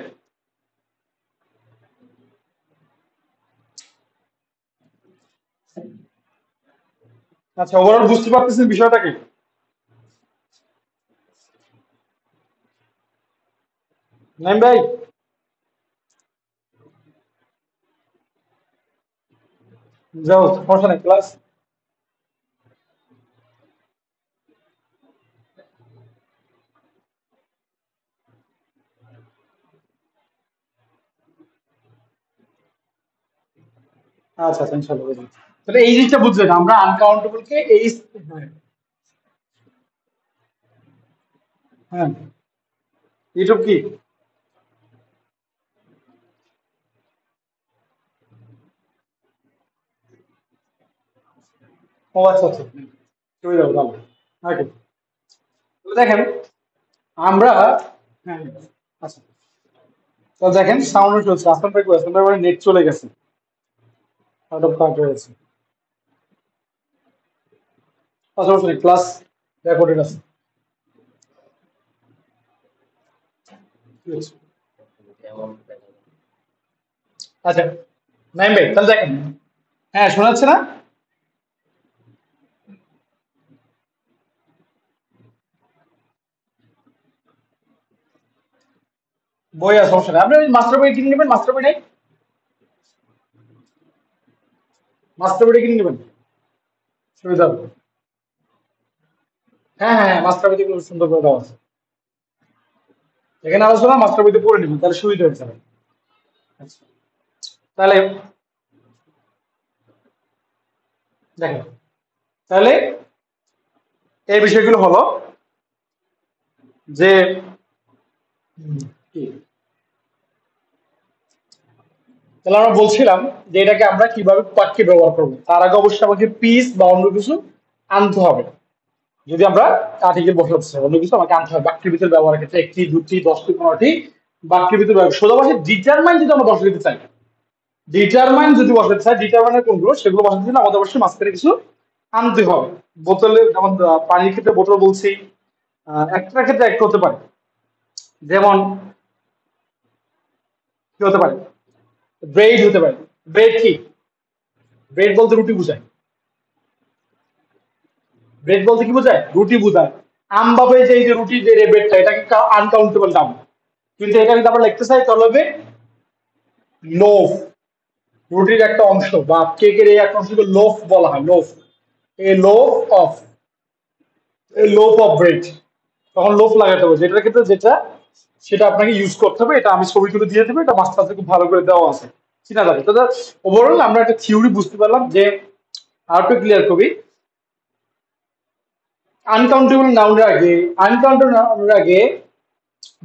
আচ্ছা, ওভারঅল বুঝতে পারতেছেন বিষয়টা কি? নাইম ভাই, যাও সমস্যা নেই ক্লাস। আচ্ছা আচ্ছা, ইনশাল্লাহ বুঝলাম। তাহলে এই জিনিসটা বুঝলেন, আমরা আনকাউন্টেবল কে এই, হ্যাঁ হ্যাঁ, এইসব কি? ও আচ্ছা আচ্ছা, চলে যাবো তাহলে। ওকে, তো দেখেন আমরা, হ্যাঁ আচ্ছা, তো দেখেন সাউন্ড চলছে, আসাম ভাই আসাম ভাই নেট চলে গেছে, আউট অফ কান্ট্রি হয়েছে। পাশাপাশি ক্লাস রেকর্ডেড আছে। ঠিক আছে। আচ্ছা নাইম ভাই তাহলে দেখেন, হ্যাঁ শোনা যাচ্ছে না? বই আর সমস্যা নেই, আপনি মাস্টার বই কিনে নেবেন, মাস্টার বই নাই, মাস্টার বইটা কিনে নেবেন, সুবিধা হবে। হ্যাঁ হ্যাঁ হ্যাঁ, মাস্টার বইতে খুব সুন্দর করে দেওয়া আছে, এখানে আলোচনা মাস্টার বইতে পড়ে নেবেন, তাহলে সুবিধা হয়ে যাবে। আচ্ছা, তাহলে দেখেন, তাহলে এই বিষয়গুলো হলো যে কি, তাহলে আমরা বলছিলাম যে এটাকে আমরা কিভাবে বাক্যে ব্যবহার করবো, তার আগে অবশ্যই আমাকে পিস বা অন্য কিছু আনতে হবে। যদি আমরা আর্টিকেল বসাতে চাই, অন্য কিছু আমাকে আনতে হবে বাক্যের ভিতরে ব্যবহারের ক্ষেত্রে, একটি দুটি দশটি পনেরোটি বাক্যের ভিতরে ব্যবহার, সোজা ভাষায় ডিটারমাইন যদি আমরা বসাতে চাই, ডিটারমাইন যদি বসাতে চাই, ডিটারমাইনের কোনগুলো সেগুলো বসাতে চাই আমাদের অবশ্যই মাঝখানে কিছু আনতে হবে। বোতলে যেমন পানির ক্ষেত্রে বোতল বলছি, একটা ক্ষেত্রে একটা হতে পারে, যেমন কি হতে পারে, ব্রেড হতে পারে। ব্রেড কি? ব্রেড বলতে রুটি বোঝায়, ব্রেড বলতে কি বোঝায়, রুটি বোঝায়। আমভাবে যে এই যে রুটি যে ব্রেডটা, এটাকে আনকাউন্টেবল নাম, কিন্তু এটা যদি আমরা লিখতে চাই তাহলে হবে লোফ, রুটির একটা অংশ বা কেকের এই একটা অংশকে লোফ বলা হয়, loaf, a loaf of, a loaf of bread, তখন লোফ লাগাতে হবে, যেটার ক্ষেত্রে যেটা সেটা আপনাকে ইউজ করতে হবে। এটা আমি ছবি তুলে দিয়ে দেবো, এটা মাস্টার্সে খুব ভালো করে দেওয়া আছে, চিনা যাবে। তো ওভারঅল আমরা একটা থিওরি বুঝতে পারলাম যে, আর একটু ক্লিয়ার করি, আনকাউন্টেবল নাউনের আগে, আনকাউন্টেবল নাউনের আগে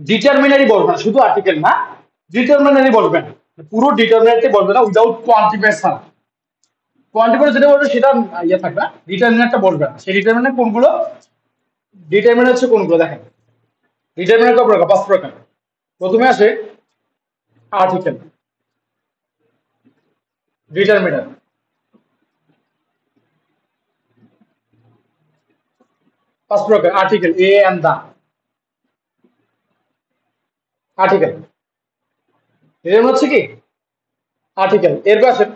ডিটারমিনারি বলবে না, শুধু আর্টিকেল না, ডিটারমিনারি বলবে না, পুরো ডিটারমিনারটি বলবে না উইদাউট কোয়ান্টিফায়ার ছাড়া। কোয়ান্টিফায়ার যেটা বলবে সেটা ইয়ে থাকবে, ডিটারমিনারটা বলবে না। সেই ডিটারমিনার কোনগুলো, ডিটারমিনার হচ্ছে কোনগুলো দেখেন, ডিটারমিনার কত প্রকার, পাঁচ প্রকার। প্রথমে আসে আর্টিকেল, ডিটারমিনার, পাঁচ প্রকার article, a and the, article, এর মানে হচ্ছে কি আর্টিকেল। এরপর আসেন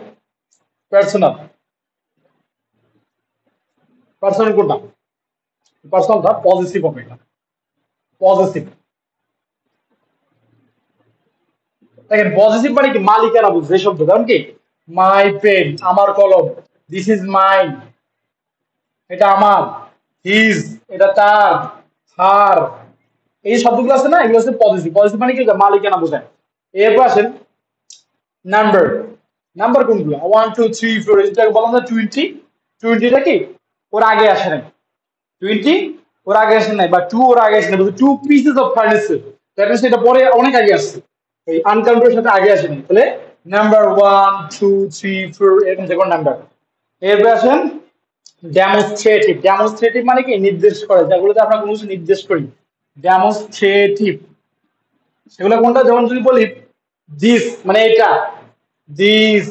পার্সোনাল। পার্সোনাল কোনটা? পার্সোনালটা পজিটিভ হবে, এটা পজিটিভ। দেখেন পজিটিভ মানে কি মালিকানা বুঝছে এই শব্দ, কারণ কি মাই পেন আমার কলম, দিস ইজ মাইন এটা আমার, হিজ এটা তার, হার এই শব্দগুলো আছে না, এগুলো হচ্ছে পজিটিভ। পজিটিভ মানে কি মালিকানা বোঝায়। এরপর আসেন নাম্বার। নাম্বার কোনগুলো? 1 2 3 4, এটাকে বলা হয় 20। 20টা কি ওর আগে আসে নাই, 20 ওর আগে আসে নাই, বা 2 ওর আগে আসে নাই, বলতে 2 pieces of furniture, that means এটা পরে অনেক আগে আসছে, এই আনকাউন্টের সাথে আগে আসে নাই। তাহলে নাম্বার 1 2 3 4 এরকম যে কোনো নাম্বার। এরপর আসেন ডেমনস্ট্রেটিভ। ডেমনস্ট্রেটিভ মানে কি নির্দেশ করে, যেগুলোতে আমরা কোনো কিছু নির্দেশ করি, ডেমনস্ট্রেটিভ। সেগুলো কোনটা? যেমন যদি বলি দিস মানে এটা, দিস,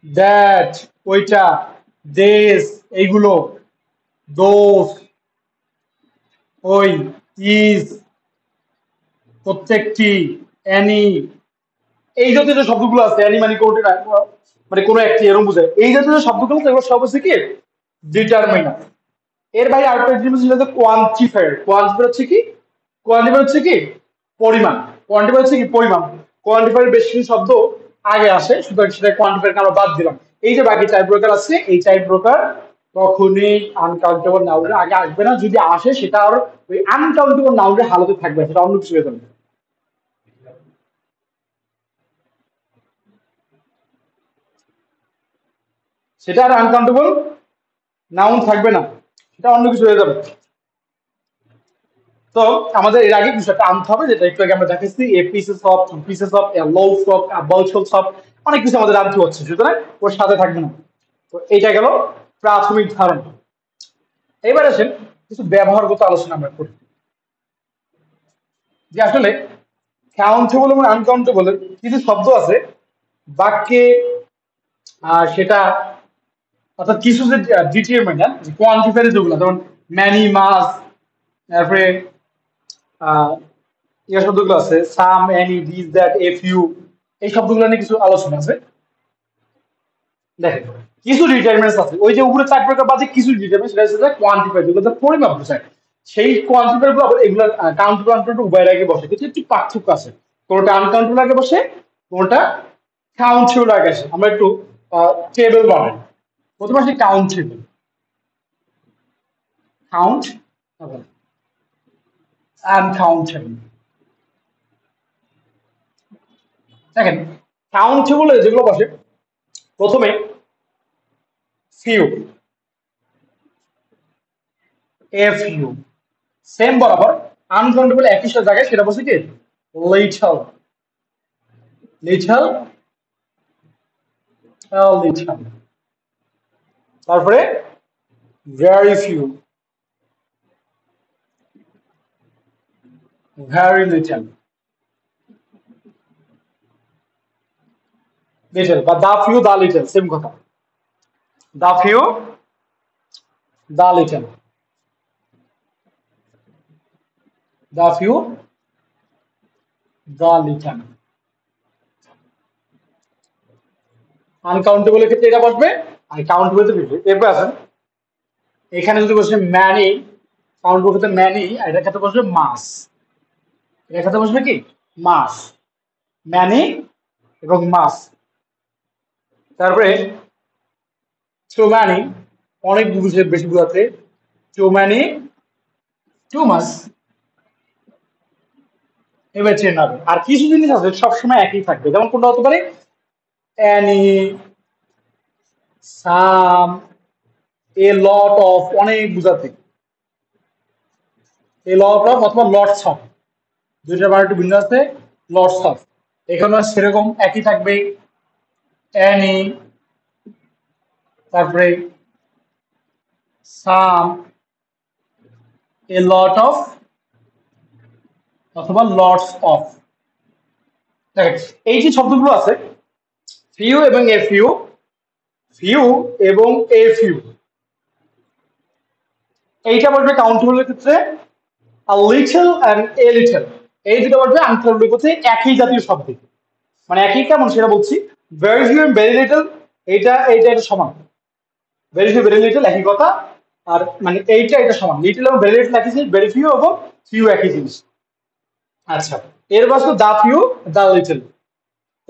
দ্যাট ওইটা, দেশ এইগুলো, দোষ ওই, ইজ প্রত্যেকটি, অ্যানি এই জাতীয় যে শব্দগুলো আছে, অ্যানি মানে কোনটা মানে কোনো একটি এরকম বোঝায়, এই জাতীয় যে শব্দগুলো এগুলো সব হচ্ছে কি ডিটারমিনার। এর বাইরে আরেকটা জিনিস হচ্ছে কোয়ান্টিফায়ার। কোয়ান্টিফায়ার হচ্ছে কি? কোয়ান্টিফায়ার হচ্ছে কি পরিমাণ। কোয়ান্টিফায়ার হচ্ছে কি পরিমাণ। কোয়ান্টিফায়ার বেশ কিছু শব্দ আগে আসে, সুতরাং সেটা কোয়ান্টিফায়ার আমরা বাদ দিলাম। এই যে বাকি 4 প্রকার আছে, এই 4 প্রকার কখনই আনকাউন্টেবল নাউনের আগে আসবে না। যদি আসে সেটা আর ওই আনকাউন্টেবল নাউনের হালতে থাকবে, সেটা অন্য কিছু হয়ে যাবে, সেটা আর আনকাউন্টেবল নাউন থাকবে না, সেটা অন্য কিছু হয়ে যাবে। তো আমাদের এর আগে কিছু একটা আনতে হবে, যেটা একটু আগে আমরা দেখাচ্ছি, a pieces of, pieces of, a loaf of, a bowls of, অনেক কিছু আমাদের আনতে হচ্ছে, সুতরাং ওর সাথে থাকবে না। তো এইটা গেল প্রাথমিক ধারণা। এবার আসেন কিছু ব্যবহারগত আলোচনা আমরা করি, যে আসলে কাউন্টেবল এবং আনকাউন্টেবল কিছু শব্দ আছে বাক্যে, সেটা অর্থাৎ কিছু যে ডিটারমিনেন্ট কোয়ান্টিফায়ার যেগুলো, যেমন ম্যানি, মাস, তারপরে এই শব্দগুলো আছে some, any, this, that, a few, এই শব্দগুলো নিয়ে কিছু আলোচনা আছে। দেখেন কিছু ডিটারমিনেন্টস আছে, ওই যে উপরে 4 প্রকার বাদে কিছু ডিটারমিনেন্ট, সেটা হচ্ছে কোয়ান্টিফায়ার, যেগুলো পরিমাপ বোঝায়। সেই কোয়ান্টিফায়ার গুলো আবার এগুলো কাউন্টেবল আনকাউন্টেবল উভয়ের আগে বসে, কিন্তু একটু পার্থক্য আছে, কোনটা আনকাউন্টেবল আগে বসে, কোনটা কাউন্টেবল আগে আসে। আমরা একটু টেবিল বানাই। প্রথমে আসে কাউন্টেবল। Count uncountable. দেখেন কাউন্টেবল যেগুলো বসে, প্রথমে ফিউ, এ ফিউ, সেম বরাবর আনকাউন্টেবল একই জায়গায়, সেটা বলছে কি লিটল, লিটল, লিটল। তারপরে very few, very little, little বা the few, the little, same কথা, the few, the little, the few, the little. Uncountable এর ক্ষেত্রে এটা বসবে, আর কাউন্টেবল এর ক্ষেত্রে এরপর আসেন এখানে যদি বসে ম্যানি, কাউন্টেবল ক্ষেত্রে ম্যানি, আর এটার ক্ষেত্রে বসবে মাস। এটার ক্ষেত্রে বসবে কি মাস, ম্যানি এবং মাস। তারপরে টু ম্যানি, অনেক বেশি বোঝাতে, টু ম্যানি, টু মাস, এবার চেন হবে। আর কিছু জিনিস আছে সবসময় একই থাকবে, যেমন কোনটা হতে পারে Annie, some, a lot of, অনেক বুঝাতে, এ লট অফ অথবা লটস অফ, দুইটার বার একটু ভিন্ন আছে, লটস অফ। এখানে সেরকম একই থাকবে অ্যানি, তারপরে সাম, এ লট অফ অথবা লটস অফ। দেখেন এই যে শব্দগুলো আছে ফিউ এবং এ ফিউ, ফিউ এবং এ ফিউ, এইটা বলবে কাউন্টেবলের ক্ষেত্রে a little and a little, এই দুটো ওয়ার্ড আনকাউন্টেবল হচ্ছে একই জাতীয় শব্দ, মানে একই কেমন সেটা বলছি। Very few and very little, এইটা এইটা এটা সমান। ভেরি ফিউ ভেরি লিটল একই কথা, আর মানে এইটা এটা সমান। লিটল এবং ভেরি লিটল একই জিনিস, ভেরি ফিউ এবং ফিউ একই জিনিস। আচ্ছা, এর বসলো দা ফিউ দা লিটল,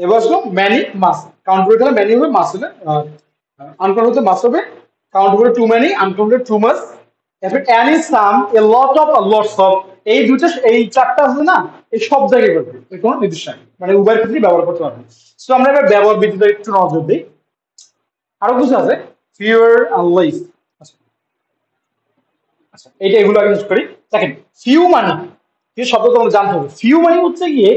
এবার আসলো ম্যানি মাস। কাউন্ট করে গেলে ম্যানি হবে, মাস হবে আনকাউন্টেবল হতে মাস হবে, কাউন্ট করে too many, uncounted too much. এরপর any some a lot of আর লটস অফ, এই দুটো এই চারটা আছে না, এই সব জায়গায় করবে, এর কোনো নির্দিষ্ট নাই, মানে উভয়ের ক্ষেত্রে ব্যবহার করতে পারবে। সো আমরা এবার ব্যবহার বিদ্যুৎ একটু নজর দিই। আরো কিছু আছে, ফিউর আর লেস। আচ্ছা, এইটা এগুলো আগে শেষ করি। দেখেন ফিউ মানে কি শব্দ তোমাকে জানতে হবে। ফিউ মানে হচ্ছে গিয়ে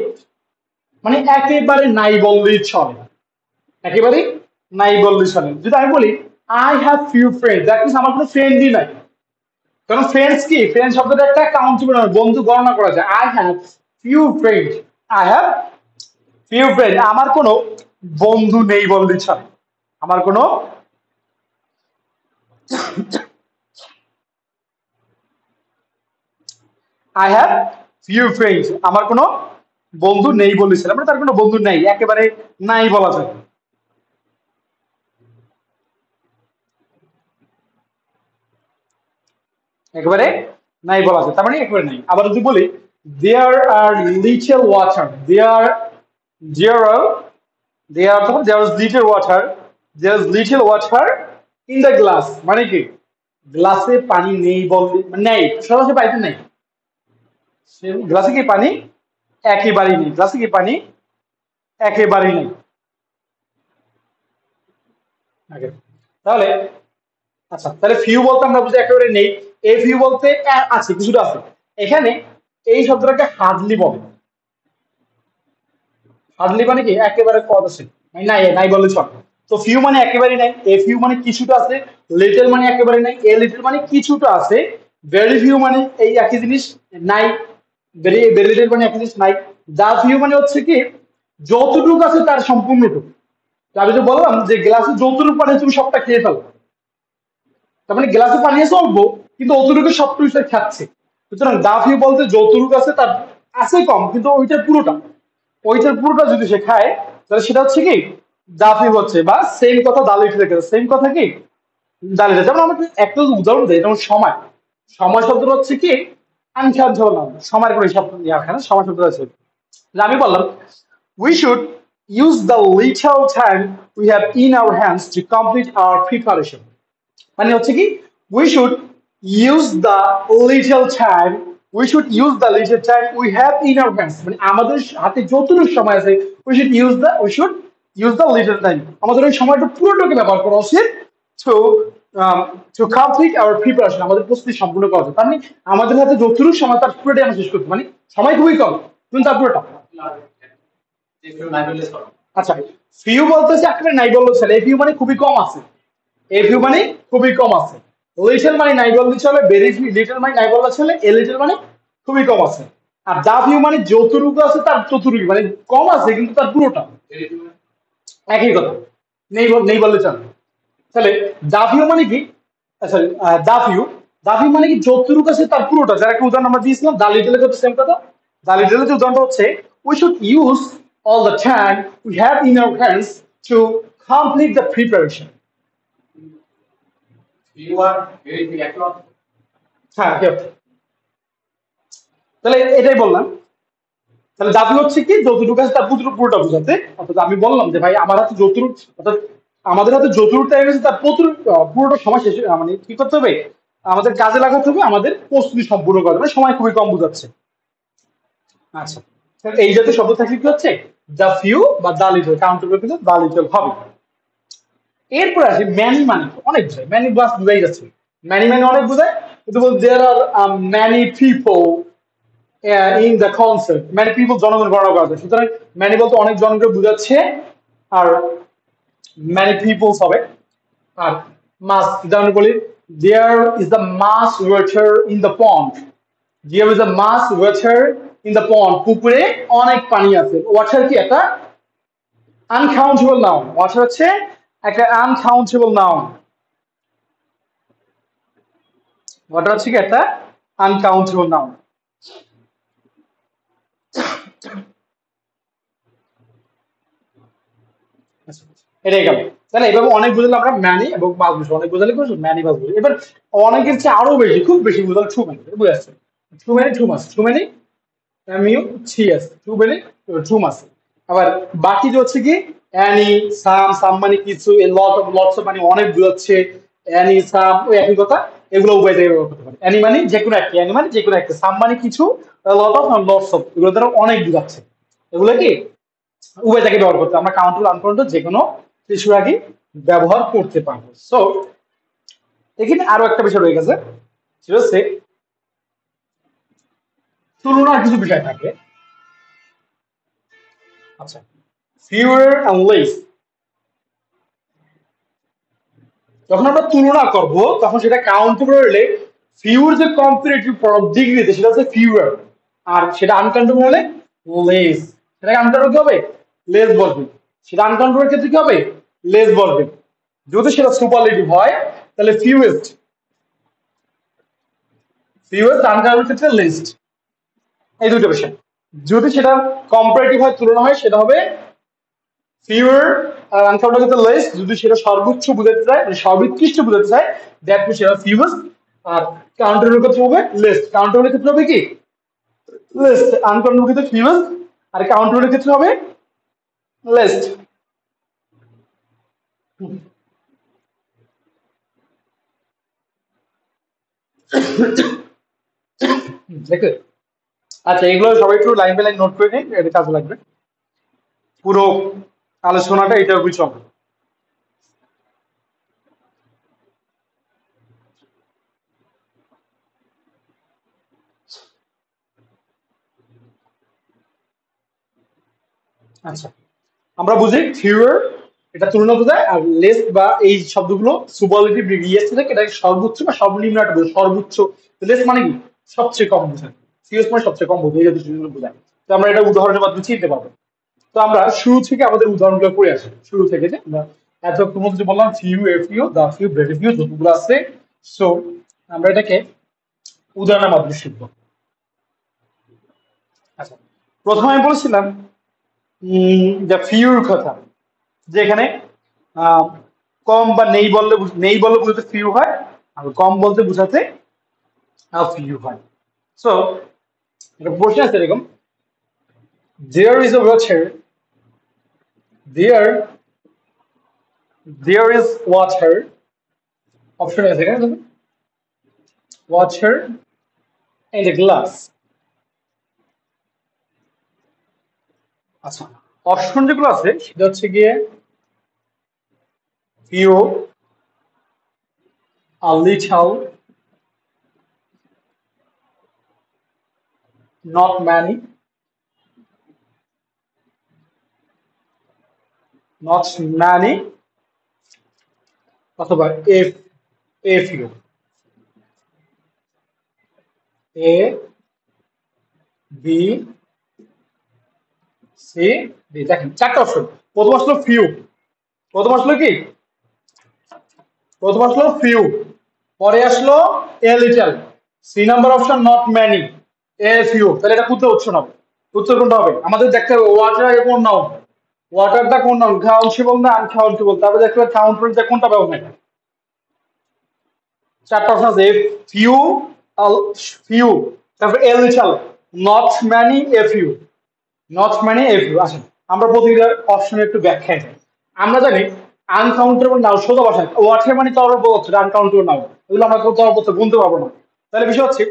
মানে একেবারে নাই বললেই চলে, একেবারে নাই বললেই চলে। যদি আমি বলি I have few friend, that means আমার কোনো ফ্রেন্ডই নাই। কারণ ফ্রেন্ডস কি, ফ্রেন্ড শব্দটা একটা কাউন্টেবল, বন্ধু গণনা করা যায়। I have few friend, I have few friend, আমার কোনো বন্ধু নেই বললেই চলে। আমার কোনো আই হ্যাভ ফিউ ফ্রেন্ডস, আমার কোনো বন্ধু নেই বলেছিলাম, মানে তার কোনো বন্ধু নেই, একেবারে নাই বলা যায়, একেবারে নাই বলা যায়, তার মানে একেবারে নাই। আবার যদি বলি দেয়ার আর little water, there there are there তখন there is little water, there is little water in the glass, মানে কি গ্লাসে পানি নেই বলতে মানে নেই, সরাসরি পাইতে নেই, গ্লাসে কি পানি একেবারেই নেই, গ্লাসে কি পানি একেবারেই নেই। Okay. তাহলে আচ্ছা, তাহলে ফিউ বলতে আমরা বুঝি একেবারে নেই, এ ফিউ বলতে আছে কিছুটা আছে। এখানে এই শব্দটাকে হার্ডলি বলে। হার্ডলি মানে কি একেবারে কম আছে, মানে নাই, নাই বললে সব। তো ফিউ মানে একেবারে নাই, এ ফিউ মানে কিছুটা আছে, লিটল মানে একেবারে নাই, এ লিটল মানে কিছুটা আছে, ভেরি ফিউ মানে এই একই জিনিস নাই, ভেরি ভেরি লিটল মানে একই জিনিস নাই। দা ফিউ মানে হচ্ছে কি যতটুকু আছে তার সম্পূর্ণটুকু। তো আমি তো বললাম যে গ্লাসে যতটুকু পানি তুমি সবটা খেয়ে ফেলো, তার মানে গ্লাসে পানি আছে অল্প, কিন্তু অতটুকু সবটুকু সে খাচ্ছে। সুতরাং দা ফিউ বলতে যতটুকু আছে তার আছে কম, কিন্তু ওইটার পুরোটা, ওইটার পুরোটা যদি সে খায় তাহলে সেটা হচ্ছে কি দা ফিউ হচ্ছে। বা সেম কথা দালিট রেখে, সেম কথা কি দালিট। যেমন আমাকে একটা উদাহরণ দেয়, যেমন সময়, সময় শব্দটা হচ্ছে কি আনসার নাম, সময়ের কোনো হিসাব এখানে সময় শব্দটা আছে। যে আমি বললাম we should use the little time we have in our hands to complete our preparation, মানে হচ্ছে কি we should use the little time, we should use the little time we have in our hands, মানে আমাদের হাতে যতটুকু সময় আছে we should use the little time, আমাদের ওই সময়টা পুরোটাকে ব্যবহার করা উচিত to to complete our preparation, আমাদের প্রস্তুতি সম্পূর্ণ করা উচিত। তার মানে আমাদের হাতে যতটুকু সময় তার পুরোটাই আমরা শেষ করতে, মানে সময় খুবই কম কিন্তু তার পুরোটা। আচ্ছা, ফিউ বলতেছে একেবারে নাই বললো চলে, এই ফিউ মানে খুবই কম আছে, এই ফিউ মানে খুবই কম আছে, লিটল মানে নাই বললে চলে, ভেরি ফিউ লিটল মানে নাই বললে চলে, এ লিটল মানে খুবই কম আছে। আর দা ফিউ মানে যতটুকু আছে তার ততটুকু, মানে কম আছে কিন্তু তার পুরোটা, একই কথা, নেই নেই বললে চলে। তাহলে দা ফিউ মানে কি, sorry the few, the few মানে কি যতটুকু আছে তার পুরোটা। যার একটা উদাহরণ আমরা দিয়েছিলাম দা লিটলের ক্ষেত্রে সেম কথা। দা লিটলের যে উদাহরণটা হচ্ছে we should use all the time we have in our hands to complete the preparation. You are very big at all. হ্যাঁ, তাহলে এটাই বললাম। তাহলে দাবি হচ্ছে কি যতটুকু আছে তার পুরোটা বোঝাতে। অর্থাৎ আমি বললাম যে ভাই আমার হাতে যতটুকু, অর্থাৎ আমাদের হাতে যতটুকু টাইম আছে তার পুরোটা সময় শেষ, মানে কি করতে হবে আমাদের কাজে লাগাতে হবে, আমাদের প্রস্তুতি সম্পূর্ণ করা যাবে, সময় খুবই কম বোঝাচ্ছে। আচ্ছা, এই জাতীয় শব্দ থাকলে কি হচ্ছে দা ফিউ বা দা লিটল, কাউন্টার করে কিন্তু দা লিটল হবে। এরপর আসি ম্যানি, মানে অনেক বোঝায়, ম্যানি বাস বোঝাই যাচ্ছে, ম্যানি মানে অনেক বোঝায়, কিন্তু বল there are many people in the concept, many people জনগণ গণনা করা যায়, সুতরাং ম্যানি বলতে অনেক জনকে বোঝাচ্ছে, আর ম্যানি পিপলস হবে। আর মাস, যেমন বলি there is the much water in the pond, there is the much water in the pond, পুকুরে অনেক পানি আছে। ওয়াটার কি একটা আনকাউন্টেবল নাউন, ওয়াটার হচ্ছে একটা আনকাউন্টেবল নাউন, ওয়াটার হচ্ছে কি একটা আনকাউন্টেবল নাউন। আচ্ছা, এটাই গেল। তাহলে এভাবে অনেক বুঝলে আমরা ম্যানি এবং মাস বুঝবো, অনেক বুঝলে কি ম্যানি মাস বুঝবো। এবার অনেকের চেয়ে আরো বেশি, খুব বেশি বুঝলে টু ম্যানি, বুঝে আসছে? Too many too much, too many MUCS, too many too much. আবার বাকি যে হচ্ছে কি অ্যানি, সাম মানে কিছু, লটস অফ মানে অনেক বুঝাচ্ছে, অ্যানি সাম ওই একই কথা, এগুলো উভয় জায়গায় ব্যবহার করতে পারে। অ্যানি মানে যে কোনো একটা, অ্যানি মানে যে কোনো একটা, সাম মানে কিছু, লট অফ লটস অফ, এগুলো দ্বারা অনেক বুঝাচ্ছে। এগুলো কি উভয় জায়গায় ব্যবহার করতে, আমরা কাউন্টেবল আনকাউন্টেবল যে কোনো কিছুর আগে ব্যবহার করতে পারবো। সো এখানে আরো একটা বিষয় রয়ে গেছে, সেটা হচ্ছে তুলনার কিছু বিষয় থাকে। আচ্ছা, ফিউয়ার এন্ড লেস, যখন আমরা তুলনা করব তখন সেটা কাউন্টেবল হলে ফিউর যে কম্পারেটিভ ডিগ্রিতে সেটা হচ্ছে ফিউয়ার, আর সেটা আনকাউন্টেবল হলে লেস। সেটা আনকাউন্টেবল কি হবে? লেস বলবে। সেটা আনকাউন্টেবল ক্ষেত্রে কি হবে? লেস বলবে। যদি সেটা সুপারলেটিভ হয় তাহলে ফিউয়েস্ট, ফিউয়েস্ট আনকাউন্টেবল ক্ষেত্রে লিস্ট, এই দুটো বিষয়। যদি সেটা কম্পারেটিভ হয়, তুলনা হয়, সেটা হবে ফিউর, আর আনকাউন্টেবল ক্ষেত্রে লেস। যদি সেটা সর্বোচ্চ বুঝাতে চায়, মানে সর্বোৎকৃষ্ট বুঝাতে চায়, দ্যাট মিনস সেটা ফিউয়েস্ট। আর কাউন্টেবল ক্ষেত্রে হবে লেস, কাউন্টেবল ক্ষেত্রে হবে কি লেস, আনকাউন্টেবল ক্ষেত্রে ফিউয়েস্ট, আর কাউন্টেবল ক্ষেত্রে হবে লেস্ট। দেখে, আচ্ছা এগুলো সবাই একটু লাইন বাই লাইন নোট করে নিন, এটা কাজে লাগবে। পুরো আলোচনাটা এটা উপর চলবে। আচ্ছা, আমরা বুঝি ফিউয়ার এটা তুলনা বোঝায়, আর লেস বা এই শব্দগুলো সুপারলেটিভ ডিগ্রি এসে থাকে, এটা সর্বোচ্চ বা সর্বনিম্ন একটা বোঝায়, সর্বোচ্চ। লেস মানে কি সবচেয়ে কম বোঝায়, ফিউস মানে সবচেয়ে কম বোঝায়, এই দুটো বোঝায়। তো আমরা এটা উদাহরণের মাধ্যমে চিনতে পারবো। তো আমরা শুরু থেকে আমাদের উদাহরণগুলো পড়ে আসি, শুরু থেকে যে আমরা এতক্ষণ মধ্যে যে বললাম ফিউ, এফিউ, দা ফিউ, ব্রেভিউ যতগুলো আছে। সো আমরা এটাকে উদাহরণের মাধ্যমে শিখবো। আচ্ছা, প্রথমে আমি বলেছিলাম যে ফিউর কথা, যে এখানে আহ, কম বা নেই বললে নেই বললে বুঝাতে ফিউ হয়, আর কম বলতে বুঝাতে ফিউ হয়। সো এটা প্রশ্ন আছে এরকম, there is a water, there there is water, option আছে এখানে ওয়াচার ইন দ্য গ্লাস। আচ্ছা, অপশন যেগুলো আছে সেটা হচ্ছে গিয়ে few, a little, not many, not many, অথবা a few, a b c d। দেখেন চারটা অপশন। প্রথম আসলো ফিউ, প্রথম আসলো কি, প্রথম আসলো ফিউ, পরে আসলো a little, C number option not many, a few. তাহলে এটা কোথায় উৎস হবে? উত্তর কোনটা হবে? আমাদের দেখতে হবে ওয়াটার আগে কোন নাউন, ওয়াটারটা কোন নাউন, কাউন্টেবল না আনকাউন্টেবল। তারপরে দেখতে হবে কাউন্টেবল কোনটা ব্যবহার। চারটা অপশন আছে, ফিউ, ফিউ, তারপর a little, not many, a few, not many, a few. আসেন আমরা প্রতিটা অপশনের একটু ব্যাখ্যা দিই। আমরা জানি আনকাউন্টেবল নাউন সোজা ভাষায় ওয়াটার মানে তরল পদার্থ, আনকাউন্টেবল নাউন, এগুলো আমরা তরল পদার্থ গুনতে পারবো না। তাহলে বিষয় হচ্ছে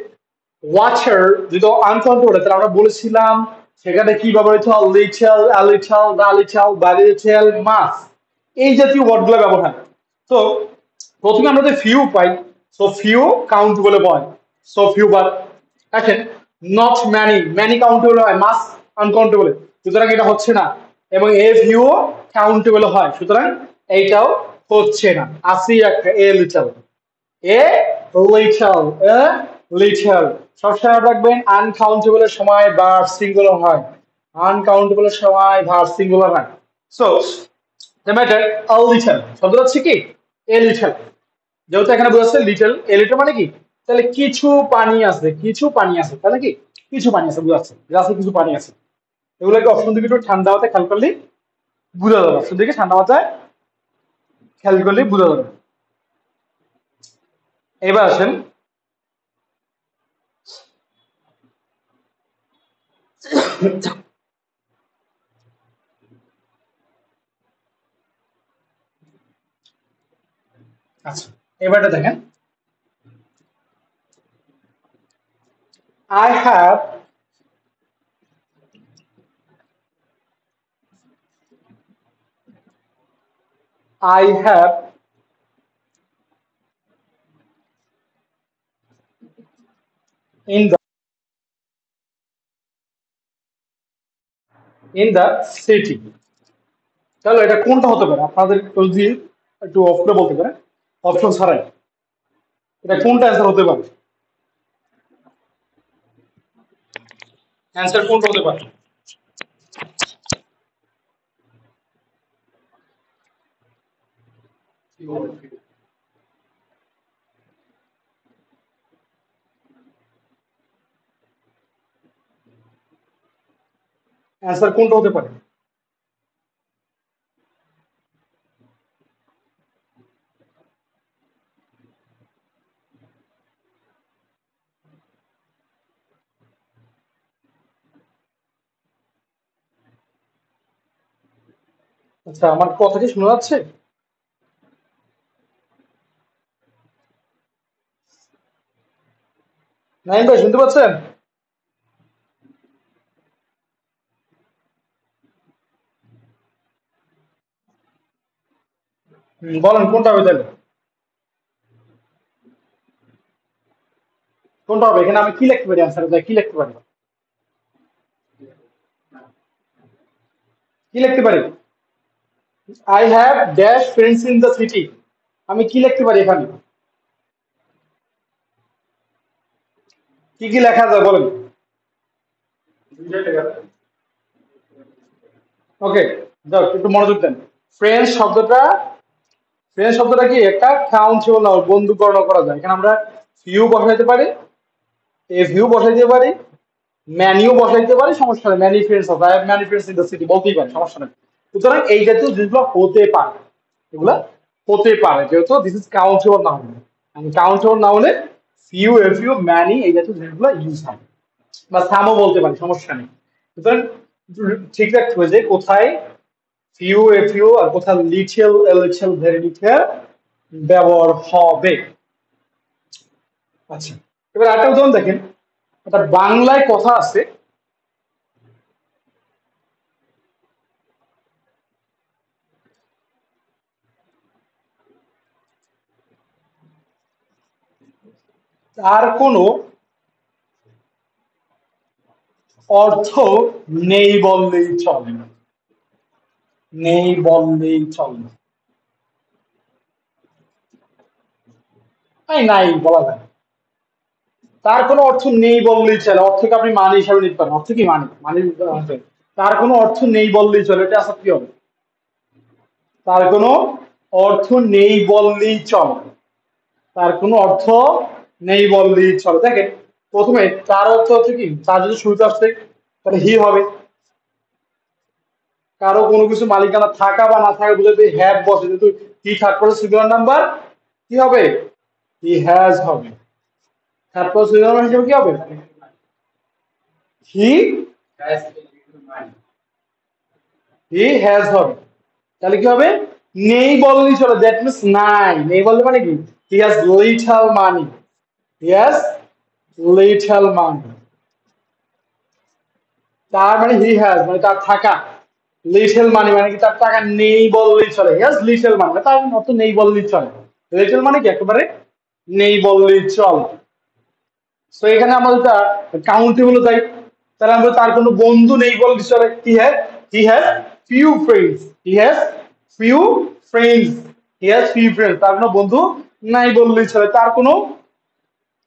ওয়াটার যদি আনকাউন্টেবল হয়, তাহলে আমরা বলেছিলাম সেখানে কি ব্যবহার হচ্ছে লিটল, লিটল, দা লিটল, বা লিটল, মাস, এই জাতীয় ওয়ার্ডগুলো ব্যবহার হয়। তো প্রথমে আমরা যে ফিউ পাই, সো ফিউ কাউন্টেবল হয়, সো ফিউ। বাদ দেখেন নট ম্যানি, ম্যানি কাউন্টেবল হয়, মাস আনকাউন্টেবল, সুতরাং এটা হচ্ছে না। এবং এ ফিউ কাউন্টেবল হয়, সুতরাং এইটাও হচ্ছে না। আসি একটা a little, a little, a little. সবসময় রাখবেন আনকাউন্টেবল এর সময় ভার্ব সিঙ্গুলার হয়, আনকাউন্টেবল এর সময় ভার্ব সিঙ্গুলার হয়। So the matter a little শব্দটা হচ্ছে কি এ লিটল, যেহেতু এখানে বোঝাচ্ছে লিটল, এ লিটল মানে কি তাহলে কিছু পানি আছে, কিছু পানি আছে, তাহলে কি কিছু পানি আছে বোঝাচ্ছে, গ্লাসে কিছু পানি আছে। এগুলোকে অপশন দিকে একটু ঠান্ডা মাথায় খেয়াল করলে বোঝা যাবে, অপশন দিকে ঠান্ডা মাথায় খেয়াল করলে বোঝা যাবে। এবার আসেন আচ্ছা, এবারটা দেখেন, I have I have in the city। তাহলে এটা কোনটা হতে পারে? আপনাদের যদি একটু অফ করে বলতে পারেন, অপশন ছাড়াই এটা কোনটা অ্যান্সার হতে পারে? অ্যান্সার কোনটা হতে পারে? অ্যান্সার কোনটা হতে পারে? আচ্ছা, আমার কথা কি শোনা যাচ্ছে? নাইম ভাই শুনতে পাচ্ছেন? বলেন কোনটা হবে তাহলে? কোনটা হবে? এখানে আমি কি লিখতে পারি? অ্যান্সার কি লিখতে পারি? কি লিখতে পারি? I have dash friends in the city. আমি কি লিখতে পারি এখানে? কি কি লেখা যায় বলেন? ওকে, যাও একটু মনোযোগ দেন। ফ্রেন্ডস শব্দটা, ফ্রেন্ডস শব্দটা কি একটা কাউন্টেবল নাউন, বন্ধু গণনা করা যায়। এখানে আমরা ফিউ বসাইতে পারি, এ ভিউ বসাইতে পারি, ম্যানিও বসাইতে পারি, সমস্যা নেই। Many friends of, I have many friends in the city বলতেই পারি, সমস্যা নেই। সুতরাং এই জাতীয় জিনিসগুলো হতে পারে, এগুলা হতে পারে, যেহেতু this is countable noun. Countable নাউনে ফিউ, এ ফিউ, ম্যানি এই জাতীয় জিনিসগুলো ইউজ হয়, বা সামও বলতে পারি, সমস্যা নেই। সুতরাং ঠিক রাখতে হবে যে কোথায় ফিউ, এ ফিউ আর কোথায় little, a little, very little ব্যবহার হবে। আচ্ছা, এবার আরেকটা উদাহরণ দেখেন। একটা বাংলায় কথা আছে, তার কোনো অর্থ নেই বললেই চলে, নেই বললেই চলে। নাই বলা যায়, তার কোনো অর্থ নেই বললেই চলে। অর্থকে আপনি মানে হিসাবে নিতে পারেন। অর্থ কি? মানে মানে তার কোনো অর্থ নেই বললেই চলে, এটা আসলে কি হবে? তার কোনো অর্থ নেই বললেই চলে, তার কোনো অর্থ নেই বললেই চলে। দেখেন প্রথমে তার অর্থ হচ্ছে কি, তার যদি শুরুতে আসছে তাহলে হি হবে। কারো কোনো কিছু মালিকানা থাকা বা না থাকা বুঝে হ্যাভ বসে, যেহেতু he third person singular number, কি হবে? হি হ্যাজ হবে। থার্ড পারসন সিঙ্গুলার নাম্বার হিসেবে কি হবে? হি হি হ্যাজ হবে। তাহলে কি হবে? নেই বললেই চলে, দ্যাট মিনস নাই। নেই বললে মানে কি? He has little money, he has little money. তার মানে হি হ্যাজ মানে তার থাকা, লিটল মানি মানে কি তার টাকা নেই বললেই চলে। হি হ্যাজ লিটল মানি তার অত নেই বললেই চলে। লিটল মানে কি একেবারে নেই বললেই চলে। তো এখানে আমরা যেটা কাউন্টেবল যাই, তাহলে আমরা তার কোনো বন্ধু নেই বললেই চলে। He has few friends, he has few friends, he has few friends, তার কোনো বন্ধু নাই বললেই চলে। তার কোনো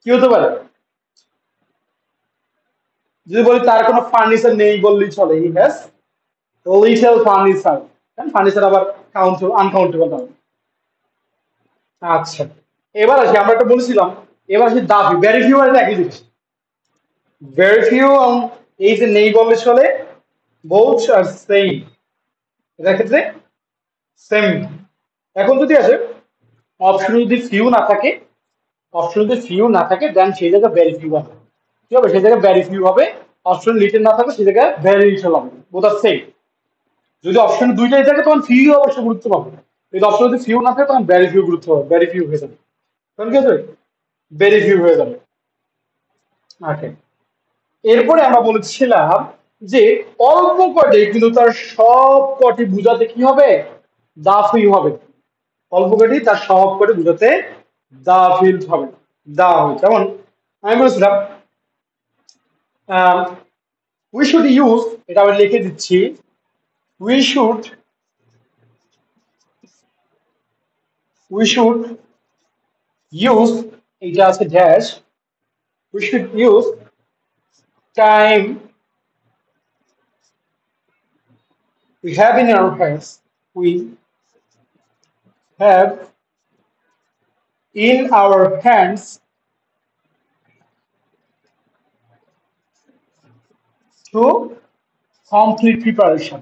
কি হতে পারে? যদি বলি তার কোনো ফার্নিচার নেই বললেই চলে, হি হ্যাজ লিটল ফার্নিচার। ফার্নিচার আবার কাউন্টেবল আনকাউন্টেবল হবে। আচ্ছা, এবার আসি, আমরা একটা বলেছিলাম, এবার আসি দাবি। ভেরি ফিউ আর একই জিনিস। ভেরি ফিউ এই যে নেই বললে চলে, বোথ আর সেম, এটার ক্ষেত্রে সেম। এখন যদি আসে অপশন যদি ফিউ না থাকে, অপশন যদি ফিউ না থাকে দেন সেই জায়গায় ভেরি ফিউ হবে। কি হবে? সেই জায়গায় ভেরি ফিউ হবে। অপশন লিটল না থাকবে সেই জায়গায় ভেরি লিটল হবে। বোথ আর সেম। যদি অপশন দুইটাই থাকে তখন ফিউ অবশ্যই গুরুত্ব পাবে। যদি অপশন যদি ফিউ না থাকে তখন ভেরি ফিউ গুরুত্ব পাবে, ভেরি ফিউ হয়ে যাবে। তখন কি হবে? ভেরি ফিউ হয়ে যাবে। ওকে, এরপরে আমরা বলেছিলাম যে অল্প কটি কিন্তু তার সব কটি বুঝাতে কি হবে? দা ফিউ হবে। অল্প কটি তার সব কটি বুঝাতে দা ফিল হবে, দা হবে। যেমন আমি বলেছিলাম উই শুড ইউজ, এটা আমি লিখে দিচ্ছি, we should we should use, এটা আছে dash, we should use time we have in our hands, we have in our hands to complete preparation,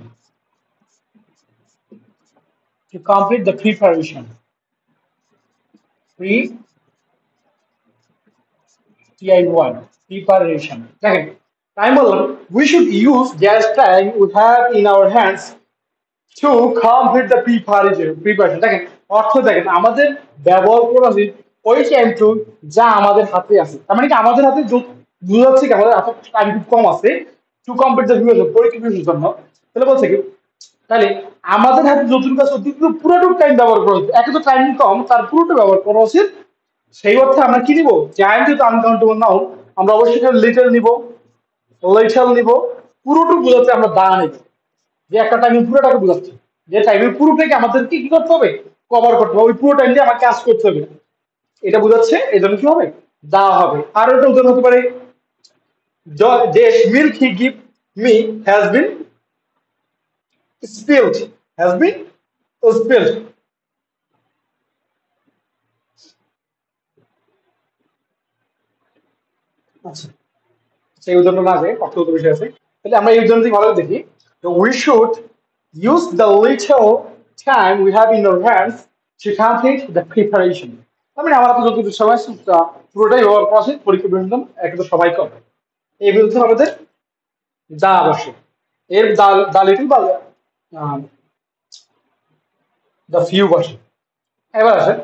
to complete the preparation. Pre TI1 preparation. দেখেন আমি বললাম we should use just time we have in our hands to complete the preparation. দেখেন অর্থ দেখেন আমাদের ব্যবহার করা উচিত ওই টাইমটু যা আমাদের হাতে আছে। তার মানে কি আমাদের হাতে বুঝাচ্ছে কি আমাদের হাতে টাইম খুব কম আছে টু কমপ্লিট দ্য পরীক্ষার জন্য। তাহলে বলছে কি, তাহলে আমাদের হাতে যতটুকু আছে অতটুকু পুরোটুকু টাইম ব্যবহার করা উচিত। একে তো টাইম কম, তার পুরোটা ব্যবহার করা উচিত। সেই অর্থে আমরা কি নিব? জায়ান্ট যেহেতু আনকাউন্টেবল নাও, আমরা অবশ্যই লিটল নিব, লিটল নিব। পুরোটুকু বোঝাতে আমরা দা নিব, যে একটা টাইমে পুরোটাকে বোঝাচ্ছে, যে টাইমের পুরোটাকে আমাদেরকে কি করতে হবে? কভার করতে হবে, ওই পুরো টাইম দিয়ে আমার কাজ করতে হবে, এটা বোঝাচ্ছে। এই জন্য কি হবে? দা হবে। আর একটা উদাহরণ হতে পারে, যে milk he give me has been spilled, has been spilled. আচ্ছা, সেই উদাহরণটা না আছে, অর্থগত বিষয় আছে। তাহলে আমরা এই উদাহরণটি ভালো দেখি। তো we should use the little time we have in our hands to complete the preparation. তার মানে আমার হাতে যতটুকু সময় আছে পুরোটাই ব্যবহার করা আছে পরীক্ষা পর্যন্ত, একদম সবাই করে। এই বিরুদ্ধে আমাদের দা আবশ্যক। এর দা লিটল বা দ্য ফিউ বসে। এবার আসেন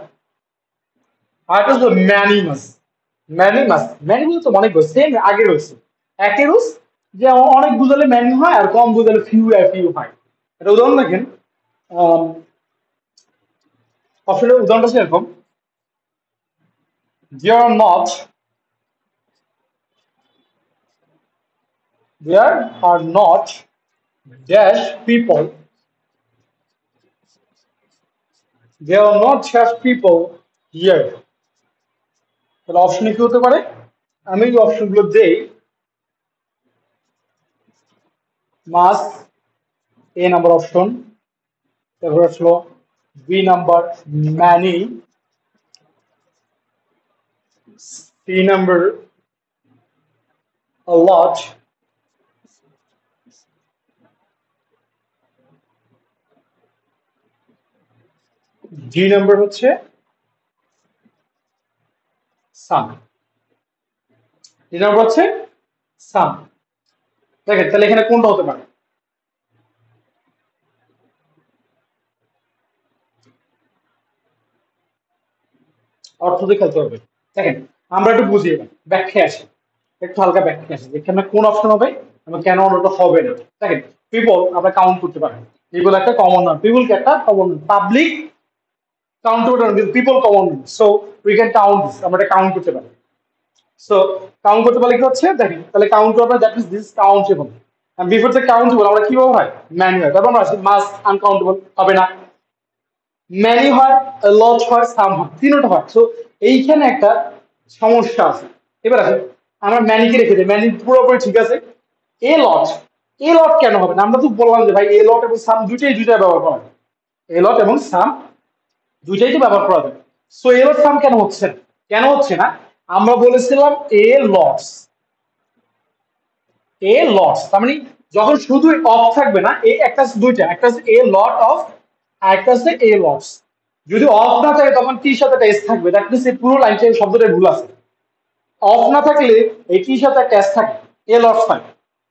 আরেকটা হলো ম্যানিমাস। ম্যানিমাস, ম্যানিমাস তো অনেক সেম আগে রয়েছে, একই রুলস, যে অনেক বুঝালে ম্যানি হয় আর কম বুঝালে ফিউ আর ফিউ হয়। এটা উদাহরণ দেখেন, অপশনের উদাহরণটা সেরকম, there are not there are not dash people, there are not dash people here। তাহলে অপশনে কি হতে পারে? আমি এই অপশনগুলো দেই, মাস এ নাম্বার অপশন, তারপর আসলো B number many, C number a lot, D number হচ্ছে সাম, ডি নাম্বার হচ্ছে সাম। দেখেন তাহলে এখানে কোনটা হতে পারে? অর্থ দিয়ে খেলতে হবে। দেখেন আমরা একটু বুঝিয়ে ব্যাখ্যা আসি, একটু হালকা ব্যাখ্যা আসি এখানে কোন অপশন হবে এবং কেন অন্যটা হবে না। দেখেন পিপল আমরা কাউন্ট করতে পারি, পিপল একটা কমন নাম, পিপলকে একটা কমন নাম, পাবলিক কাউন্ট করতে পারি, পিপল কমন নাম, so we can count this, আমরা এটা কাউন্ট করতে পারি। সো কাউন্ট করতে পারলে কি হচ্ছে? দেখেন তাহলে কাউন্ট করবে, that means this countable. Before the countable আমরা কি হয়? ম্যানুয়াল। তারপর আমরা আসি মাস আনকাউন্টেবল হবে না, ম্যানি হয়, লট হয়, সাম হয়, তিনটা হয়। সো এইখানে একটা সমস্যা আছে। এবার আসেন আমরা ম্যানিকে রেখে দিই, ম্যানি পুরোপুরি ঠিক আছে। এ লট, এ লট কেন হবে না? আমরা তো বললাম যে ভাই এ লট এবং সাম দুইটাই ব্যবহার করা যায়, এ লট এবং সাম দুইটাই তো ব্যবহার করা যায়। সো এ লট সাম কেন হচ্ছে না? কেন হচ্ছে না? আমরা বলেছিলাম এ লটস, এ লটস তার মানে যখন শুধু অফ থাকবে না, এই একটা আছে দুইটা, একটা আছে এ লট অফ আর একটা আছে এ লটস। যদি অফ না থাকে তখন টির সাথে একটা এস থাকবে, দ্যাট মিনস এই পুরো লাইনটা শব্দটা ভুল আছে। অফ না থাকলে এই টির সাথে একটা এস থাকে, এ লটস থাকে।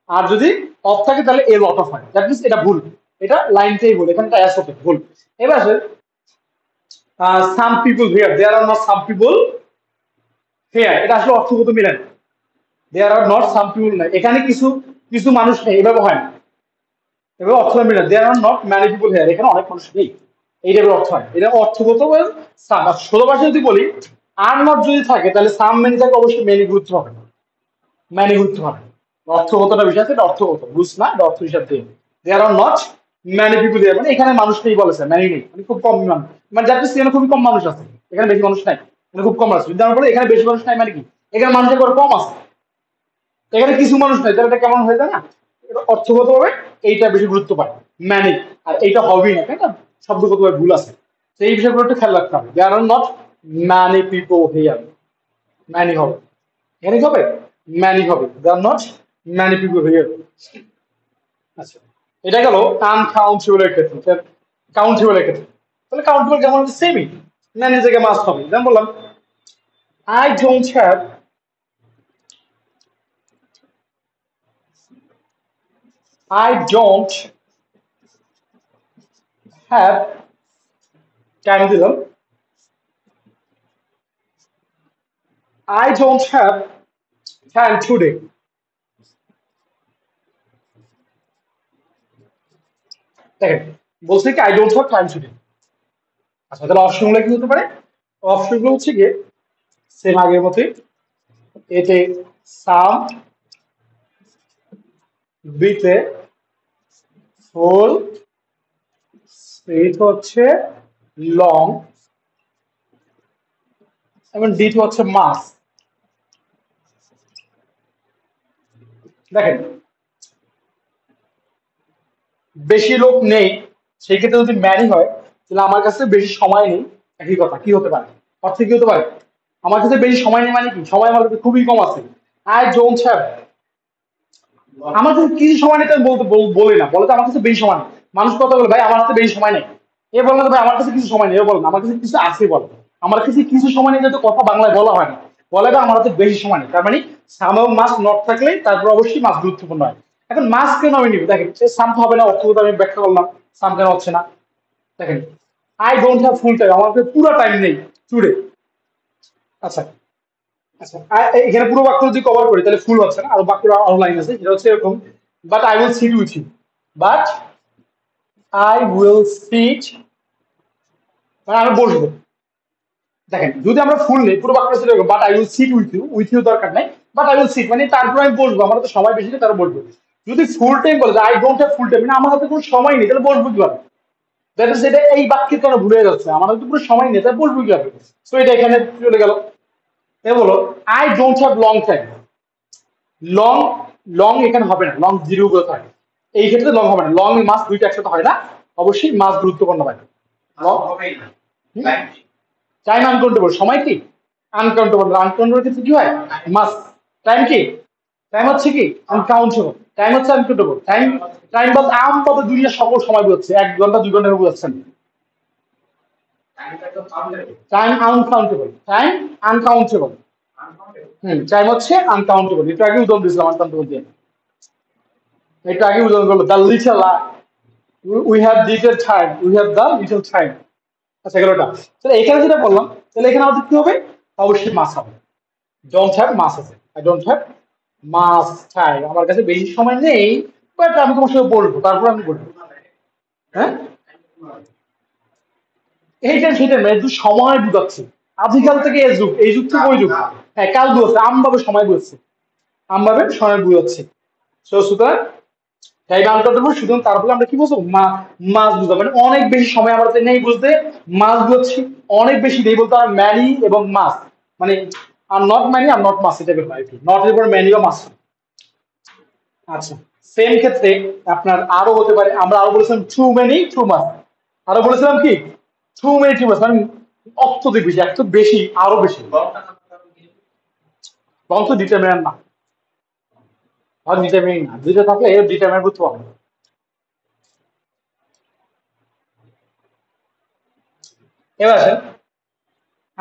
আর যদি অফ থাকে তাহলে এ লট অফ হয়, দ্যাট মিনস এটা ভুল, এটা লাইনটাই ভুল, এখানটা এস হবে ভুল। এবার আসে some people here, there are not some people here, এটা আসলে অর্থগত মিলে না। There are not some people না, এখানে কিছু কিছু মানুষ নেই, এভাবে হয় না, এভাবে অর্থ মিলে না। There are not many people here, এখানে অনেক মানুষ নেই, এই টাইপের অর্থ হয়। এটা অর্থগত সাম। আর ষোলো ভাষায় যদি বলি আর নট যদি থাকে তাহলে সাম মেনি থাকে, অবশ্যই মেনি গুরুত্ব হবে, ম্যানি গুরুত্ব হবে। অর্থগতটা বিষয় আছে, এটা অর্থগত বুঝ না, এটা অর্থ হিসাব দিয়ে। There are not many people here মানে এখানে মানুষ নেই বলেছে, ম্যানি নেই, মানে খুব কম মানুষ, মানে যাতে সেখানে খুবই কম মানুষ আছে, এখানে বেশি মানুষ নাই, মানে খুব কম আছে। যদি আমরা বলি এখানে বেশি মানুষ নাই মানে কি, এখানে মানুষের করে কম আছে, এখানে কিছু মানুষ নাই, তাহলে এটা কেমন হয়ে যায় না, এটা অর্থগত ভাবে এইটা বেশি গুরুত্ব পায়, ম্যানি। আর এইটা হবেই না, তাই না, শব্দগত ভাবে ভুল আছে। তো এই বিষয়গুলো একটু খেয়াল রাখতে হবে। There are not many people here, many হবে, এখানে কি হবে, ম্যানি হবে, there not many people here. আচ্ছা, এটা গেল আনকাউন্টেবল এর ক্ষেত্রে। কাউন্টেবল এর ক্ষেত্রে তাহলে কাউন্টেবল কেমন হবে, সেমই, ম্যানি জায়গায় মাস হবে। যেমন বললাম I don't have, I don't have, কেন দিলাম, I don't have time today। দেখেন বলছে কি I don't have time today। আচ্ছা তাহলে অপশনগুলো কি হতে পারে, অপশনগুলো হচ্ছে গিয়ে সেম আগের মতোই, এতে সাম, বিতে ফুল, সিতে হচ্ছে লং, এবং ডিতে হচ্ছে মাস। দেখেন বেশি লোক নেই, সেই ক্ষেত্রে যদি ম্যানি হয় তাহলে আমার কাছে বেশি সময় নেই, একই কথা কি হতে পারে, অর্থে কি হতে পারে, আমার কাছে বেশি সময় নেই মানে কি, সময় আমার কাছে খুবই কম আছে। আই ডোন্ট হ্যাভ, আমার কাছে কিছু সময় নেই, তো আমি বলতে বলি না, বলে তো আমার কাছে বেশি সময় নেই। মানুষ কথা বলে ভাই আমার কাছে বেশি সময় নেই, এ বলে না ভাই আমার কাছে কিছু সময় নেই, এ বলে না আমার কাছে কিছু আছে, বলে আমার কাছে কিছু সময় নেই, যেহেতু কথা বাংলায় বলা হয় না, বলে না আমার কাছে বেশি সময় নেই, তার মানে সাম এবং মাস নট থাকলে তারপর অবশ্যই মাস গুরুত্বপূর্ণ হয়। এখন মাস কেন আমি নিবি, দেখেন সাম তো হবে না, অর্থগত আমি ব্যাখ্যা করলাম, সাম কেন হচ্ছে না। দেখেন I don't have full time, আমার কাছে পুরো টাইম নেই টুডে। আচ্ছা, আচ্ছা এখানে পুরো বাক্য যদি কভার করি তাহলে ফুল হচ্ছে না, আর বাক্য আরো লাইন আছে, যেটা হচ্ছে এরকম, but I will sit with you, but I will sit, মানে আমি বসবো। দেখেন যদি আমরা ফুল নেই, পুরো বাক্য ছিল but I will sit with you, with you দরকার নাই, বাট আই উইল সিট মানে তারপর আমি বসবো, আমার তো সময় বেশি নেই, তারপর বসবো। যদি ফুল টাইম বলে I don't have full time মানে আমার হাতে কোনো সময় নেই, তাহলে বসবো কিভাবে, দ্যাট ইজ এটা এই বাক্যের কারণে ভুলে যাচ্ছে, আমার হাতে পুরো সময় নেই, তাহলে বসবো কিভাবে। সো এটা এখানে চলে গেল। এ বলো I don't have long time, long, long এখানে হবে না, লং জিরো করে থাকে, এই ক্ষেত্রে লং হবে না, লং মাস দুইটা একসাথে হয় না, অবশ্যই মাস গুরুত্বপূর্ণ হয়। লং হবেই না, টাইম টাইম আনকাউন্টেবল, সময় কি আনকাউন্টেবল, আনকাউন্টেবল ক্ষেত্রে কি হয় মাস। টাইম কি, টাইম হচ্ছে কি আনকাউন্টেবল, টাইম হচ্ছে আনকাউন্টেবল, টাইম, টাইম বলতে আম বলতে দুনিয়া সকল সময় বোঝাচ্ছে, 1 ঘন্টা 2 ঘন্টা বোঝাচ্ছেন, টাইমটা তো countable, time uncountable, time uncountable. Uncountable. Time হচ্ছে আনকাউন্টেবল, একটু আগে উদাহরণ দিয়েছিলাম আনকাউন্টেবল দিয়ে, একটু আগে উদাহরণ করলো the little, we have little time, we have the little time. আচ্ছা এগুলোটা, তাহলে এখানে যেটা বললাম, তাহলে এখানে আমাদের কি হবে, অবশ্যই মাস হবে, ডোন্ট হ্যাভ মাস আছে, I don't have much time, আমার কাছে বেশি সময় নেই, বাট আমি তোমার সাথে বলবো, তারপর আমি বলবো। হ্যাঁ এইটা সেটা না, একটু সময় বুঝাচ্ছে, আদিকাল থেকে এই যুগ, এই যুগ থেকে ওই যুগ, হ্যাঁ কাল বুঝাচ্ছে, আমভাবে সময় বুঝছে, আমভাবে সময় বুঝাচ্ছে। সো সুতরাং টাইম আনকাউন্টেবল, সুতরাং তারপরে আমরা কি বুঝবো, মাস বুঝবো, মানে অনেক বেশি সময় আমার হাতে নেই বুঝতে মাস বুঝছি, অনেক বেশি নেই বলতে আমার ম্যানি এবং মাস, মানে are not many are not much, এটা বের হয় নট এর পর ম্যানি বা মাস। আচ্ছা সেম ক্ষেত্রে আপনার আরো হতে পারে, আমরা আরো বলেছিলাম টু মেনি টু মাস, আরো বলেছিলাম কি টু মেনি টু মাস, মানে অত্যধিক বেশি, এত বেশি আরো বেশি, বলটা না কারণ কি, বরং তো ডিটারমিনার না, আর ডিটারমিনিং না, দুইটা থাকলে ডিটারমিন করতে পারবে না। এবার আসেন,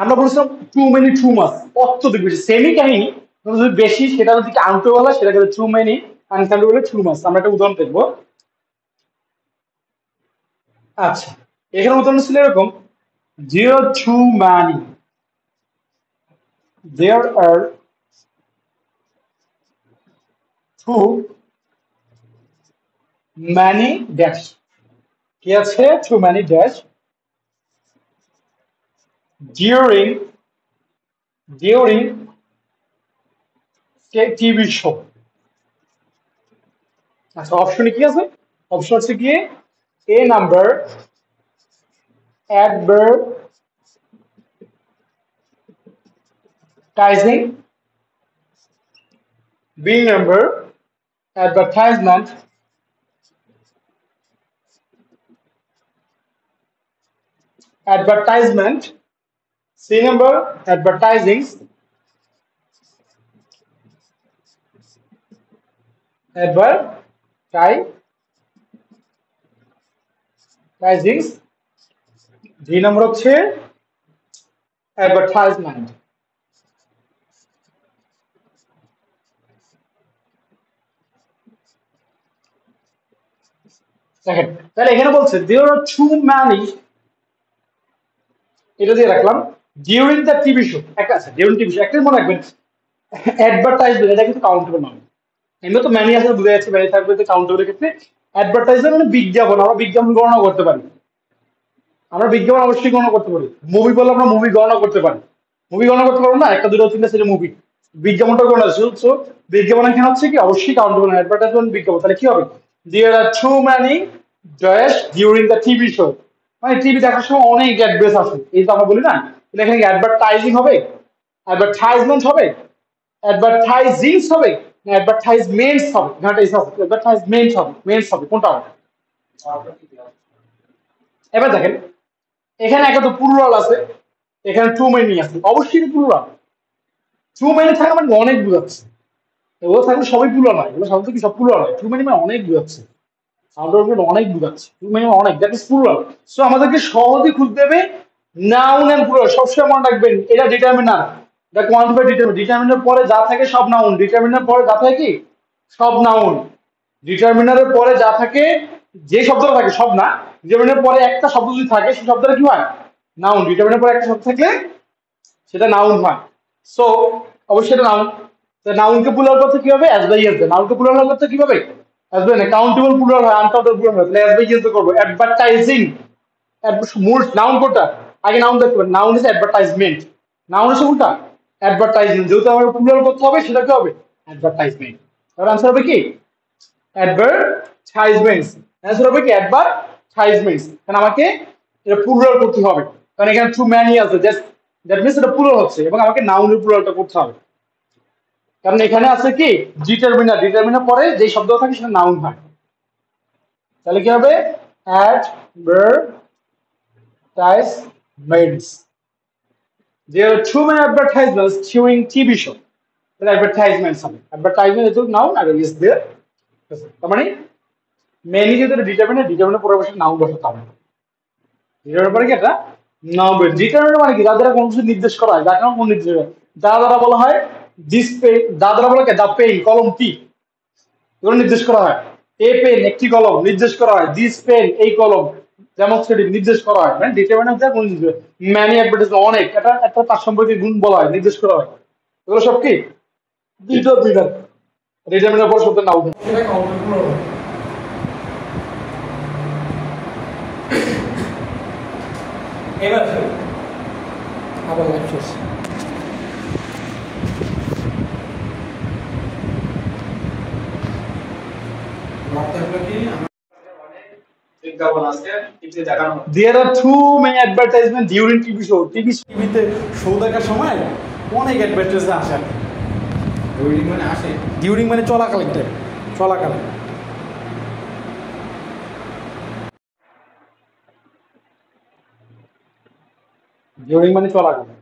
আমরা বলছিলাম টু মেনি টু মাস, অত্যধিক বেশি, সেমই কাহিনী, কিন্তু যদি বেশি সেটা যদি কাউন্টেবল হয় সেটা too many, uncountable too much. আমরা একটা উদাহরণ দেখবো। আচ্ছা, এখানে উদাহরণ ছিল এরকম, zero too many, there are too many dash, কি আছে, too many dash during during TV show. আচ্ছা, অপশনে কি আছে? অপশন হচ্ছে গিয়ে A number advertising, B number advertisement, advertisement, C number advertising, advertising, D number হচ্ছে advertisement। দেখেন, তাহলে এখানে বলছে there are too many, এটা দিয়ে রাখলাম, ডিউরিং দ্য টিভি শো, একটা আছে ডিউরিং টিভি শো, একটা মনে রাখবেন, অ্যাডভার্টাইজমেন্ট এটা কিন্তু কাউন্টেবল নয়। এমনি তো ম্যানি আসলে বুঝে যাচ্ছে, ম্যানি থাকবে কাউন্টেবলের ক্ষেত্রে। অ্যাডভার্টাইজমেন্ট মানে বিজ্ঞাপন, আমরা বিজ্ঞাপন গণনা করতে পারি, আমরা বিজ্ঞাপন অবশ্যই গণনা করতে পারি। মুভি বলে আমরা মুভি গণনা করতে পারি, মুভি গণনা করতে পারবো না, একটা দুটো তিনটা সেটা মুভি, বিজ্ঞাপনটা গণনা। সো বিজ্ঞাপন এখানে হচ্ছে কি অবশ্যই কাউন্টেবল না, অ্যাডভার্টাইজমেন্ট বিজ্ঞাপন। তাহলে কি হবে, there are too many dash during the TV show, মানে টিভি দেখার সময় অনেক অ্যাডভার্টাইজ আছে, এই তো আমরা বলি না। তাহলে এখানে অ্যাডভার্টাইজিং হবে, অ্যাডভার্টাইজমেন্ট হবে, অ্যাডভার্টাইজিংস হবে, না অ্যাডভার্টাইজমেন্টস হবে? এখানে অ্যাডভার্টাইজমেন্ট হবে, মেন্স হবে, কোনটা হবে? এবার দেখেন, এখানে একটা তো প্লুরাল আছে, এখানে টু মেনি আছে, অবশ্যই প্লুরাল। টু মেনি থাকা মানে অনেক বুঝাচ্ছে, এগুলো থাকলে সবই প্লুরাল হয়, এগুলো সাধারণত কি সব প্লুরাল হয়, টু মেনি মানে অনেক বুঝাচ্ছে, অনেক বুঝাচ্ছে, টু মেনি অনেক, দ্যাট ইজ প্লুরাল। সো আমাদেরকে সহজে খুঁজতে হবে নাউন এন্ড প্লুরাল। সবসময় মনে রাখবেন এটা ডিটারমিনার, এটা কোয়ান্টিফাই ডিটারমিনার, ডিটারমিনার পরে যা থাকে সব নাউন, ডিটারমিনার পরে যা থাকে কি সব নাউন, ডিটারমিনারের পরে যা থাকে, যে শব্দটা থাকে সব না, ডিটারমিনারের পরে একটা শব্দ যদি থাকে সেই শব্দটা কি হয়, নাউন। ডিটারমিনারের পরে একটা শব্দ থাকলে সেটা নাউন হয়। সো অবশ্যই এটা নাউন। নাউনকে প্লুরাল করতে কি হবে, অ্যাজ বাই এস, নাউনকে প্লুরাল করতে কি হবে, অ্যাজ বাই না, কাউন্টেবল প্লুরাল হয়, আনকাউন্টেবল প্লুরাল হয়, তাহলে অ্যাজ বাই এস করব। অ্যাডভার্টাইজিং, মূল নাউন কোনটা, আগে নাউন দেখতে পারেন, নাউন ইজ অ্যাডভার্টাইজমেন্ট, নাউন হচ্ছে কোনটা, অ্যাডভার্টাইজমেন্ট, যেহেতু আমার প্লুরাল করতে হবে সেটা কি হবে, অ্যাডভার্টাইজমেন্ট। তাহলে আনসার হবে কি অ্যাডভার্টাইজমেন্টস, অ্যান্সার হবে কি অ্যাডভার্টাইজমেন্টস, কারণ আমাকে এটা প্লুরাল করতে হবে, কারণ এখানে টু ম্যানি আছে, জাস্ট দ্যাট মিন্স এটা প্লুরাল হচ্ছে, এবং আমাকে নাউনের প্লুরালটা করতে হবে, কারণ এখানে আছে কি ডিটারমিনার, ডিটারমিনার পরে যে শব্দ থাকে সেটা নাউন হয়। তাহলে কি হবে, advertisements, there are too many advertisements during TV show, তাহলে অ্যাডভার্টাইজমেন্টস হবে, advertisement is noun are is there, তার মানে মেনি যদি ডিটারমিনার, ডিটারমিনার পরে বসে নাউন বসাতে হবে, ডিটারমিনার পরে কি এটা নাউন বসে। ডিটারমিনার মানে কি, যার দ্বারা কোনো কিছু নির্দেশ করা হয়, যার কোনো নির্দেশ হয়, যার দ্বারা বলা হয় দিস পেন, যার দ্বারা বলা হয় দা পেন কলমটি, এগুলো নির্দেশ করা হয়। এ পেন একটি কলম নির্দেশ করা হয়, দিস পেন এই কলম, ডেমনস্ট্রেটিভ নির্দেশ করা হয়, মানে ডিটারমিনার দ্বারা কোনো নির্দেশ, ম্যানি অ্যাডভার্টাইজমেন্ট অনেক, এটা একটা তার সম্পর্কে গুণ বলা হয়, নির্দেশ করা হয়, এগুলো সব কি ডিটারমিনার, ডিটারমিনার পর শব্দ নাউন। এবার আবার লাইভ শেষ। There are too many advertisements during TV show. টিভিতে শো দেখার সময় অনেক অ্যাডভার্টাইজ আসে, ডিউরিং মানে চলাকালীন টাইম, চলাকালীন। ডিউরিং মানে চলাকালীন।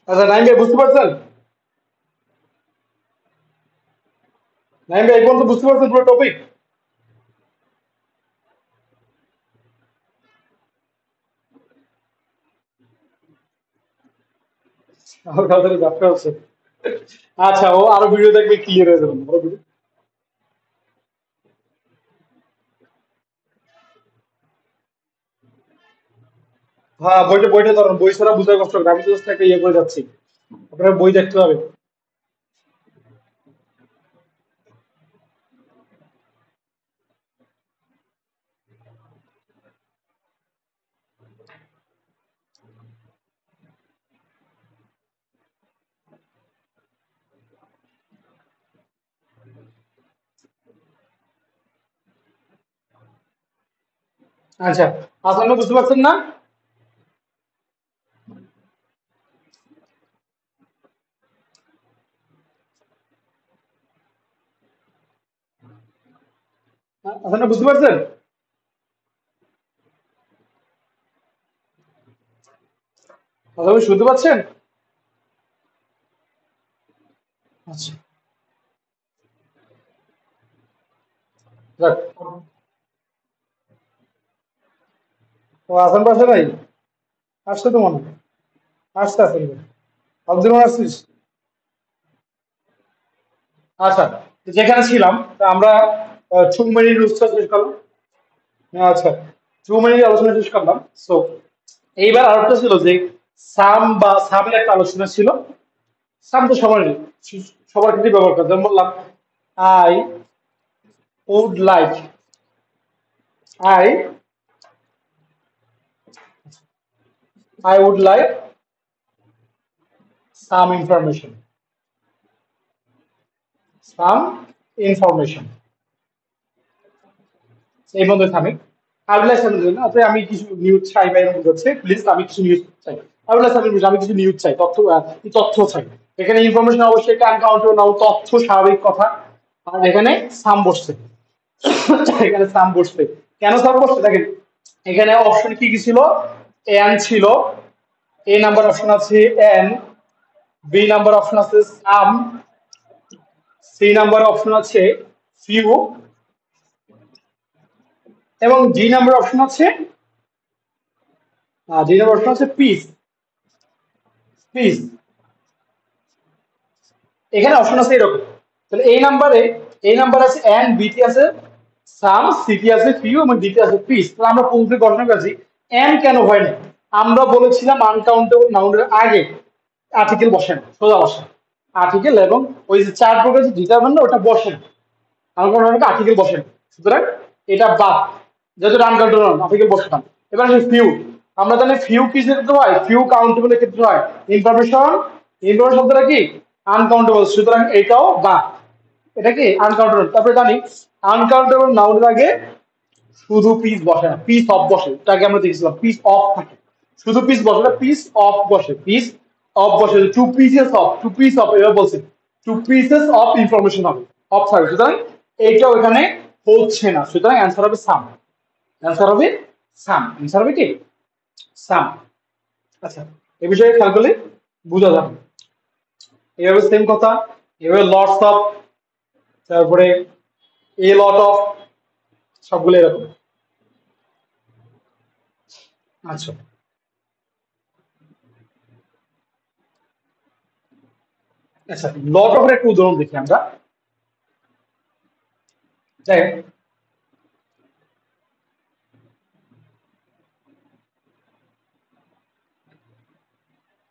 আচ্ছা নাইম ভাই বুঝতে পারছেন? নাইম ভাই এই পর্যন্ত বুঝতে পারছেন পুরো টপিক? আমার কথা যাত্রা হচ্ছে। আচ্ছা ও আরো ভিডিও দেখবে ক্লিয়ার হয়ে যাবে আরো video- হ্যাঁ বইটা বইটা ধরুন, বই ছাড়া বুঝতে কষ্ট হবে, আমি তো just একটা ইয়ে করে যাচ্ছি, আপনার বই দেখতে হবে। আচ্ছা আপনারা বুঝতে পারছেন না? আপনারা বুঝতে পারছেন? আপনারা শুনতে পাচ্ছেন? আচ্ছা যাক। ও আসান পাশে নাই, আসছে তো মনে হয়। আসতে আসেন আব্দুল রহমান আসছিস? আচ্ছা তো যেখানে ছিলাম তা আমরা টু মিনিট রুলসটা শেষ করলাম। আচ্ছা টু মিনিট আলোচনা শেষ করলাম। সো এইবার আরেকটা ছিল যে সাম বা সামের একটা আলোচনা ছিল। সাম তো সবার সবার ক্ষেত্রে ব্যবহার করে, যেমন বললাম I would like, I I would like some information, some information এই মধ্যে থামে। আবুল্লাহ সামির জন্য অতএব আমি কিছু নিউজ চাই বা এরকম হচ্ছে, প্লিজ আমি কিছু নিউজ চাই। আবুল্লাহ সামির বলছে, আমি কিছু নিউজ চাই, তথ্য তথ্য চাই। এখানে ইনফরমেশন অবশ্যই একটা আনকাউন্টেবল নাও, তথ্য স্বাভাবিক কথা। আর এখানে সাম বসছে, এখানে সাম বসছে। কেন সাম বসছে দেখেন, এখানে অপশন কি কি ছিল? এন ছিল, এ নাম্বার অপশন আছে এন, বি নাম্বার অপশন আছে সাম, সি নাম্বার অপশন আছে ফিউ, এবং জি নাম্বার অপশন আছে জি নাম্বার অপশন আছে পিস, পিস। এখানে অপশন আছে এরকম। তাহলে এই নাম্বার আছে এন, বি তে আছে সাম, সি তে আছে ফিউ এবং ডি তে আছে পিস। তাহলে আমরা পূর্বে ঘটনা পেয়েছি এন কেন হয় না? আমরা বলেছিলাম আনকাউন্টেবল নাউনের আগে আর্টিকেল বসে না, সোজা বসে আর্টিকেল, এবং ওই যে চার প্রকার যে ডিটারমিন না ওটা বসে না, আনকাউন্টেবল আর্টিকেল বসে না। সুতরাং এটা বাদ, যেহেতু আনকাউন্টেবল আর্টিকেল বসে না। এবার আসে ফিউ। আমরা জানি ফিউ কিসের ক্ষেত্রে হয়? ফিউ কাউন্টেবল এর ক্ষেত্রে হয়। ইনফরমেশন, ইনফরমেশন শব্দটা কি? আনকাউন্টেবল, সুতরাং এটাও বাদ। এটা কি আনকাউন্টেবল। তারপরে জানি আনকাউন্টেবল নাউনের আগে শুধু পিস বসে না, পিস অফ বসে, তাকে আমরা দেখেছিলাম পিস অফ থাকে। শুধু পিস বসে না, পিস অফ বসে, পিস অফ বসে, two pieces of, two piece of এভাবে বলছে, টু পিসেস অফ ইনফরমেশন হবে, অফ থাকবে। সুতরাং এইটাও এখানে হচ্ছে না, সুতরাং অ্যান্সার হবে সাম, অ্যান্সার হবে সাম, অ্যান্সার হবে কি সাম। আচ্ছা এই বিষয়ে খেয়াল করলে বোঝা যাবে। এভাবে সেম কথা, এভাবে লটস অফ, তারপরে এ লট অফ, সবগুলো এরকম। আচ্ছা আচ্ছা লট অফের একটা উদাহরণ দেখি আমরা। দেখ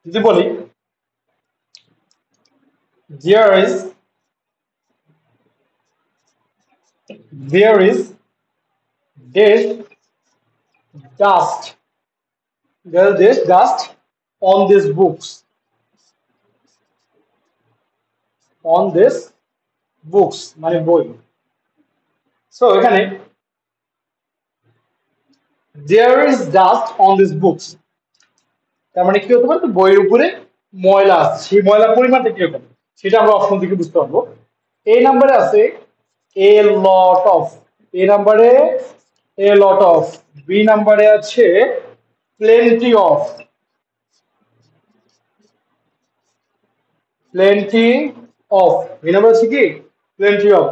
যদি বলি there is there is this dust, there is this dust on these books, on this books মানে বই। সো এখানে there is dust on these books, তার মানে কি হতে পারে? তো বইয়ের উপরে ময়লা আছে, সেই ময়লার পরিমাণটা কিরকম সেটা আমরা অপশন থেকে বুঝতে পারবো। এই নাম্বারে আছে এ লট অফ, এ নাম্বারে এ লট অফ, বি নাম্বারে আছে plenty of, plenty of, B number আছে কি প্লেন্টি অফ,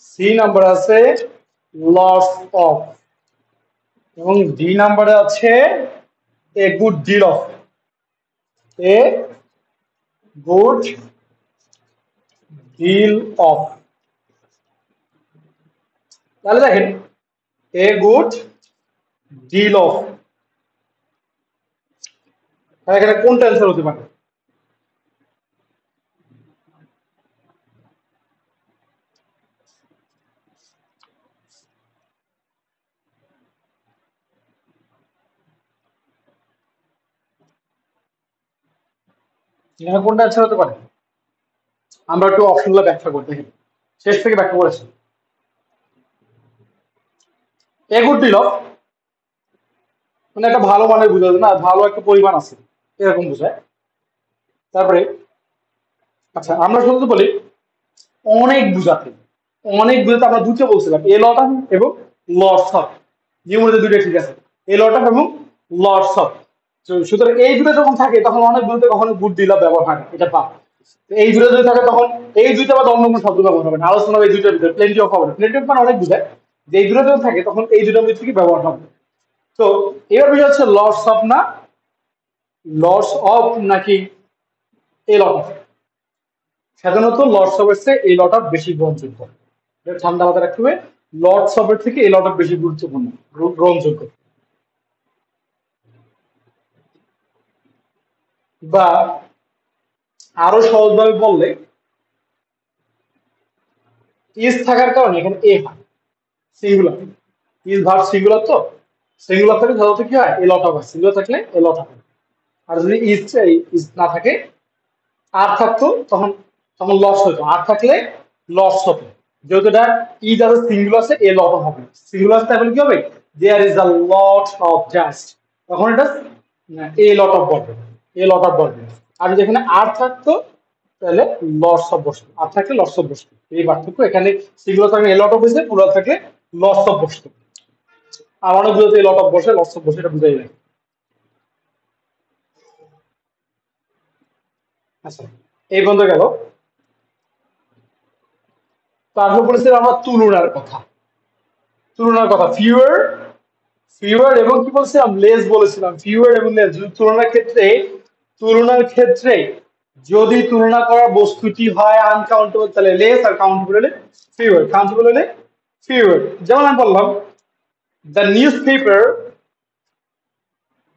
সি নাম্বার আছে লটস অফ, এবং ডি নাম্বারে আছে a good deal of, a good deal of. তাহলে দেখেন এ গুড ডিল অফ, তাহলে এখানে কোনটা অ্যান্সার হতে পারে? এখানে কোনটা অ্যান্সার হতে পারে? আমরা একটু অপশনগুলো ব্যাখ্যা করতে দেখি, শেষ থেকে ব্যাখ্যা করেছি। এ গুড ডিল অফ মানে একটা ভালো মানের বুঝায় না, ভালো একটা পরিমাণ আছে এরকম বোঝায়। তারপরে আচ্ছা আমরা শুধু বলি অনেক বুঝাতে, অনেক বুঝাতে আমরা দুটো বলছিলাম, এ লট অফ এবং লটস অফ, যে মধ্যে দুটো ঠিক আছে, এ লট অফ এবং লটস অফ। সুতরাং এই দুটো যখন থাকে তখন অনেক বুঝতে কখনো গুড ডিল অফ ব্যবহার হয় না, এটা পাপ। এই দুটো যদি থাকে তখন এই দুইটা বা অন্য কোনো শব্দ ব্যবহার হবে না, আলোচনা হবে এই দুইটার ভিতরে, প্লেন্টি অফ হবে না, প্লেন্টি অফ মানে অনেক বুঝায়, যে এই দুটো যখন থাকে তখন এই দুটোর ভিতরে কি ব্যবহার হবে। তো এবার বিষয় হচ্ছে লটস অফ না লটস অফ নাকি এ লট অফ। সাধারণত লর্ডস অফ এর চেয়ে এই লট অফ বেশি গ্রহণযোগ্য, এটা ঠান্ডা মাথায় রাখতে হবে, লর্ডস অফ এর থেকে এই লট অফ বেশি গুরুত্বপূর্ণ, গ্রহণযোগ্য। বা আরো সহজভাবে বললে ইজ থাকার কারণে এখানে এ হয় সিঙ্গুলার, ইজ ভার্ব সিঙ্গুলার, তো সিঙ্গুলার থাকলে সাধারণত কি হয় এ লট অফ হয়, সিঙ্গুলার থাকলে এ লট অফ হয়। আর যদি ইজ ইজ না থাকে, আর থাকতো তখন তখন লস হতো, আর থাকলে লস হতো। যেহেতু এটা ইজ আছে সিঙ্গুলার আছে এ লট অফ হবে, সিঙ্গুলার তাহলে কি হবে there is a lot of just, তখন এটা এ লট অফ বলবে, এ লট অফ বলবে। আর যদি এখানে আর থাকতো তাহলে লস অফ বসতো, আর থাকলে লস অফ বসতো, এই পার্থক্য এখানে। সিঙ্গুলার থাকলে এ লট অফ হয়েছে, পুরো থাকলে লস অফ বসতো। আর অনেক বুঝতে এ লট অফ বসে লস অফ বসে, এটা বুঝাই যায়। আচ্ছা এই বন্ধ গেল। তারপর বলেছিলাম আমরা তুলনার কথা, তুলনার কথা ফিউয়ার, ফিউয়ার এবং কি বলছিলাম লেস বলেছিলাম, ফিউয়ার এবং লেস তুলনার ক্ষেত্রে, তুলনার ক্ষেত্রে যদি তুলনা করার বস্তুটি হয় আনকাউন্টেবল তাহলে লেস, আর কাউন্টেবল হলে ফিউয়ার, কাউন্টেবল হলে ফিউয়ার। যেমন আমি বললাম the news paper,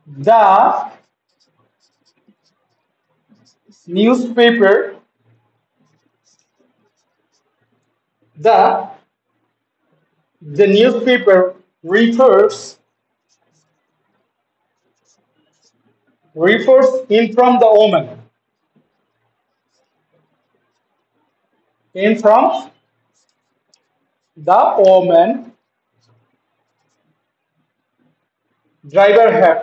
the news paper, the the newspaper refers in from the woman, in from the woman driver have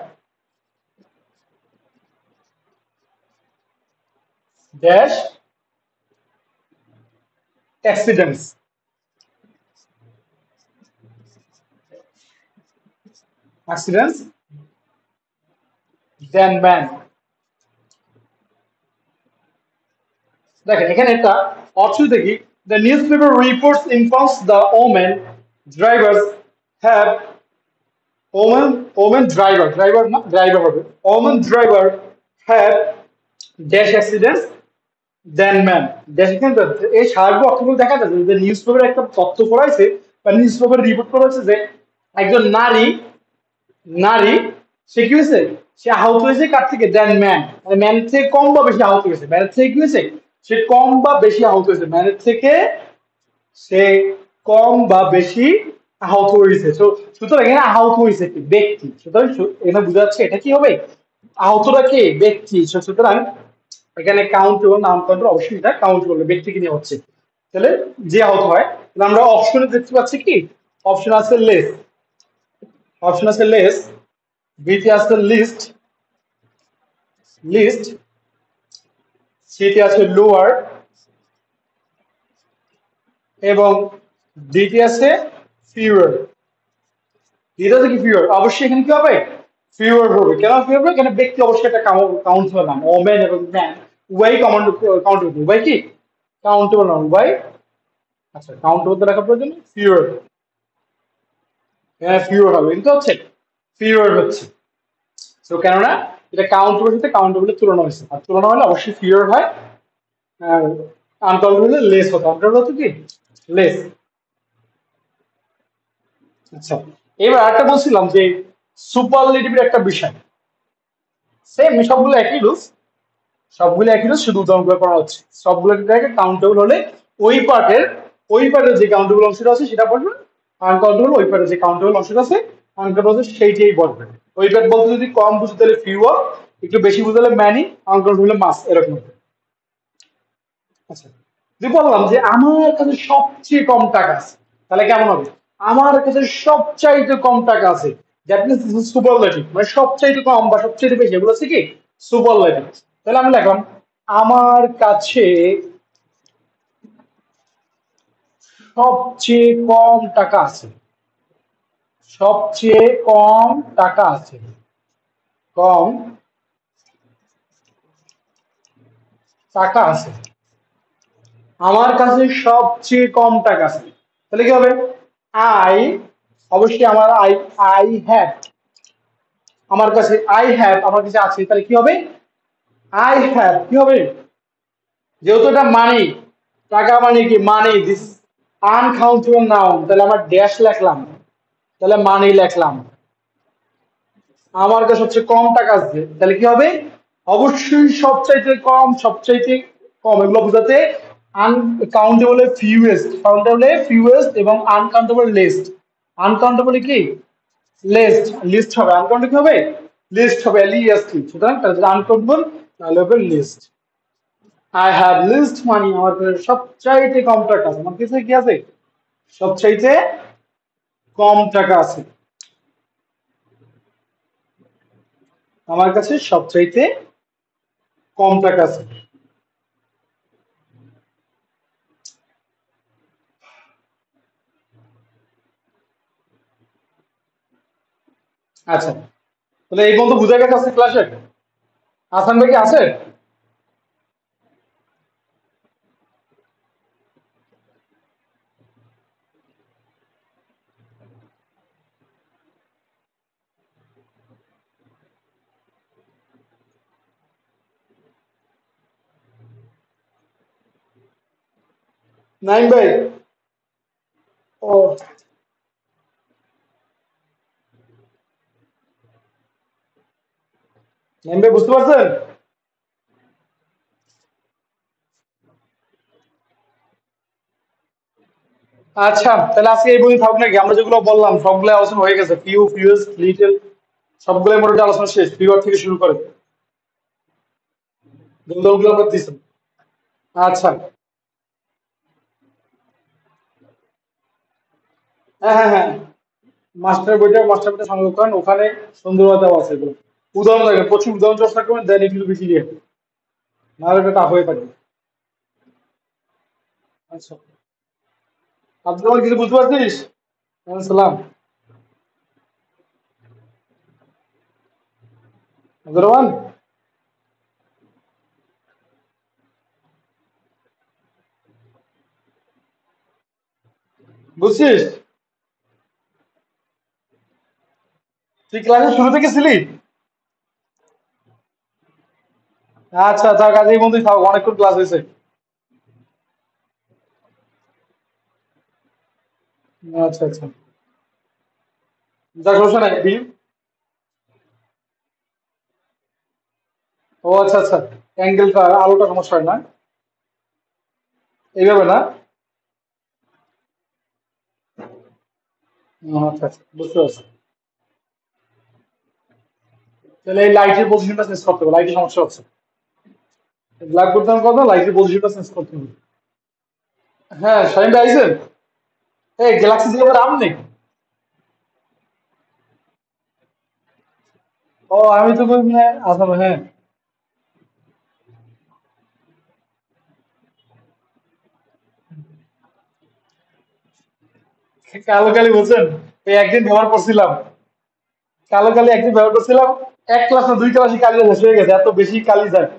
dash accidents, accidents than man। দেখেন এখানে একটা অর্থ দেখি, the newspaper reports informs the women drivers have, women driver, driver না driver হবে, women driver have dash accidents than man। dash কিন্তু এই সাহায্য অর্থগুলো দেখা যাচ্ছে যে নিউজ পেপারে একটা তথ্য পড়াইছে বা নিউজ পেপারে রিপোর্ট করা হয়েছে যে একজন নারী, নারী সে কি হয়েছে, সে আহত হয়েছে কার থেকে দেন ম্যান, মানে ম্যানের থেকে কম বা বেশি আহত হয়েছে, ম্যানের থেকে কি হয়েছে সে কম বা বেশি আহত হয়েছে, ম্যানের থেকে সে কম বা বেশি আহত হয়েছে। সুতরাং এখানে আহত হয়েছে কি ব্যক্তি, সুতরাং এখানে বোঝা যাচ্ছে এটা কি হবে আহতটা কে ব্যক্তি। সুতরাং এখানে কাউন্টেবল নাম কাউন্টার অবশ্যই এটা কাউন্ট করবে, ব্যক্তিকে নিয়ে হচ্ছে, তাহলে যে আহত হয়। তাহলে আমরা অপশনে দেখতে পাচ্ছি কি অপশন আছে লেস, অপশন আছে লেস, বিতে আছে লিস্ট, লিস্ট, সিতে আছে লোয়ার এবং ডিতে আছে ফিউয়ার। ডিতে আছে কি ফিউয়ার, অবশ্যই এখানে কি হবে ফিউয়ার হবে। কেন ফিউয়ার হবে, এখানে ব্যক্তি অবশ্যই একটা কাউন্ট হবে না, ওমেন এবং ম্যান উভয় কাউন্টেবল, উভয় কি কাউন্টেবল না, উভয়। আচ্ছা, কাউন্টেবল তো রাখার প্রয়োজন ফিউর, হ্যাঁ ফিউর হবে, কিন্তু হচ্ছে ফিউর হচ্ছে। তো কেননা এটা কাউন্টেবল সাথে কাউন্টেবলের তুলনা হয়েছে, আর তুলনা হলে অবশ্যই ফিউর হয়, আর আনকাউন্টেবল হলে লেস হতো, আনকাউন্টেবল হতো কি লেস। আচ্ছা, এবার আরেকটা বলছিলাম যে সুপারলেটিভের একটা বিষয়, সেম সবগুলো একই রুলস, সবগুলো একই রুলস, শুধু উদাহরণগুলো করা হচ্ছে। সবগুলো জায়গায় কাউন্টেবল হলে ওই পার্টের যে কাউন্টেবল অংশটা আছে সেটা পড়বে, আনকাউন্টেবল ওই পার্টের যে কাউন্টেবল অংশটা আছে আনকাউন্টেবল সেইটাই পড়বে। ওই পার্ট বলতে যদি কম বুঝতে হলে ফিউ, একটু বেশি বুঝতে হলে ম্যানি, আনকাউন্টেবল হলে মাস, এরকম। আচ্ছা, যদি বললাম যে আমার কাছে সবচেয়ে কম টাকা আছে, তাহলে কেমন হবে? আমার কাছে সবচাইতে কম টাকা আছে, দ্যাট মিনস সুপারলেটিভ, মানে সবচাইতে কম বা সবচাইতে বেশি, এগুলো হচ্ছে কি সুপারলেটিভ। তাহলে আমি লিখলাম আমার কাছে সবচেয়ে কম টাকা আছে, সবচেয়ে কম টাকা আছে, কম টাকা আছে, আমার কাছে সবচেয়ে কম টাকা আছে। তাহলে কি হবে? আই, অবশ্যই আমার আই হ্যাভ, আমার কাছে আই হ্যাভ, আমার কাছে আছে, তাহলে কি হবে? আই হ্যাভ কি হবে? যেহেতু এটা মানি, টাকা মানে কি মানি, দিস আনকাউন্টেবল নাউন, তাহলে আমার ড্যাশ লিখলাম, তাহলে মানি লিখলাম। আমার কাছে সবচেয়ে কম টাকা আছে, তাহলে কি হবে? অবশ্যই সবচাইতে কম, সবচাইতে কম, এগুলো বোঝাতে আনকাউন্টেবল ফিউয়েস্ট, কাউন্টেবল ফিউয়েস্ট এবং আনকাউন্টেবল লিস্ট। আনকাউন্টেবল কি লিস্ট, লিস্ট হবে, আনকাউন্টেবল কি হবে লিস্ট হবে, এলইএসটি। সুতরাং তাহলে আনকাউন্টেবল তাহলে হবে লিস্ট। আই হ্যাভ লিস্ট মানি, আমার কাছে সবচাইতে কম টাকা আছে, আমার কাছে কি আছে? সবচাইতে কম টাকা আছে, আমার কাছে সবচাইতে কম টাকা আছে। আচ্ছা, তাহলে এই পর্যন্ত বুঝা গেছে আছে ক্লাসে? আসান ভাই কি আছে? নাইম ভাই? ও, নাইম ভাই বুঝতে পারছেন? আচ্ছা, তাহলে আজকে এই পর্যন্ত থাকুক নাকি? আমরা যেগুলো বললাম সবগুলো আলোচনা হয়ে গেছে, ফিউ, ফিউজ, লিটল, সবগুলোই মোটামুটি আলোচনা শেষ, ফিউর থেকে শুরু করে যেগুলো আমরা দিচ্ছেন। আচ্ছা, হ্যাঁ হ্যাঁ হ্যাঁ, মাস্টার বইটা সংগ্রহ করেন, ওখানে সুন্দরভাবে দেওয়া আছে এগুলো। উদাহরণ দেখেন, প্রচুর উদাহরণ চর্চা করবেন, দেন এগুলো বেশি দিয়ে, নাহলে এটা টাফ হয়ে থাকে। আচ্ছা, আব্দুল রহমান কিছু বুঝতে পারছিস? ওয়ালাইকুম সালাম। আব্দুর রহমান, বুঝছিস? তুই ক্লাসের শুরু থেকে ছিলি? আচ্ছা, থাক আজ এই বন্ধুই থাক, অনেকক্ষণ ক্লাস হয়েছে। আচ্ছা আচ্ছা, যাক সমস্যা নাই ও আচ্ছা আচ্ছা, অ্যাঙ্গেলটা আলোটা সমস্যা হয় না, এইভাবে না? আচ্ছা আচ্ছা, বুঝতে পারছি। তাহলে এই লাইটের পজিশনটা চেঞ্জ করতে হবে, লাইটের সমস্যা হচ্ছে। ব্ল্যাক করতে হবে কথা, লাইটের পজিশনটা চেঞ্জ করতে হবে। হ্যাঁ, শাহিন ভাই আইছেন? এই গ্যালাক্সি দিয়ে রাম নেই? ও আমি তো কই মানে আসলে হ্যাঁ, কালো কালি বলছেন, এই একদিন ব্যবহার করছিলাম, কালো কালি একদিন ব্যবহার করছিলাম, এক ক্লাস না দুই ক্লাসই কালি শেষ হয়ে গেছে, এত বেশি কালি যায়।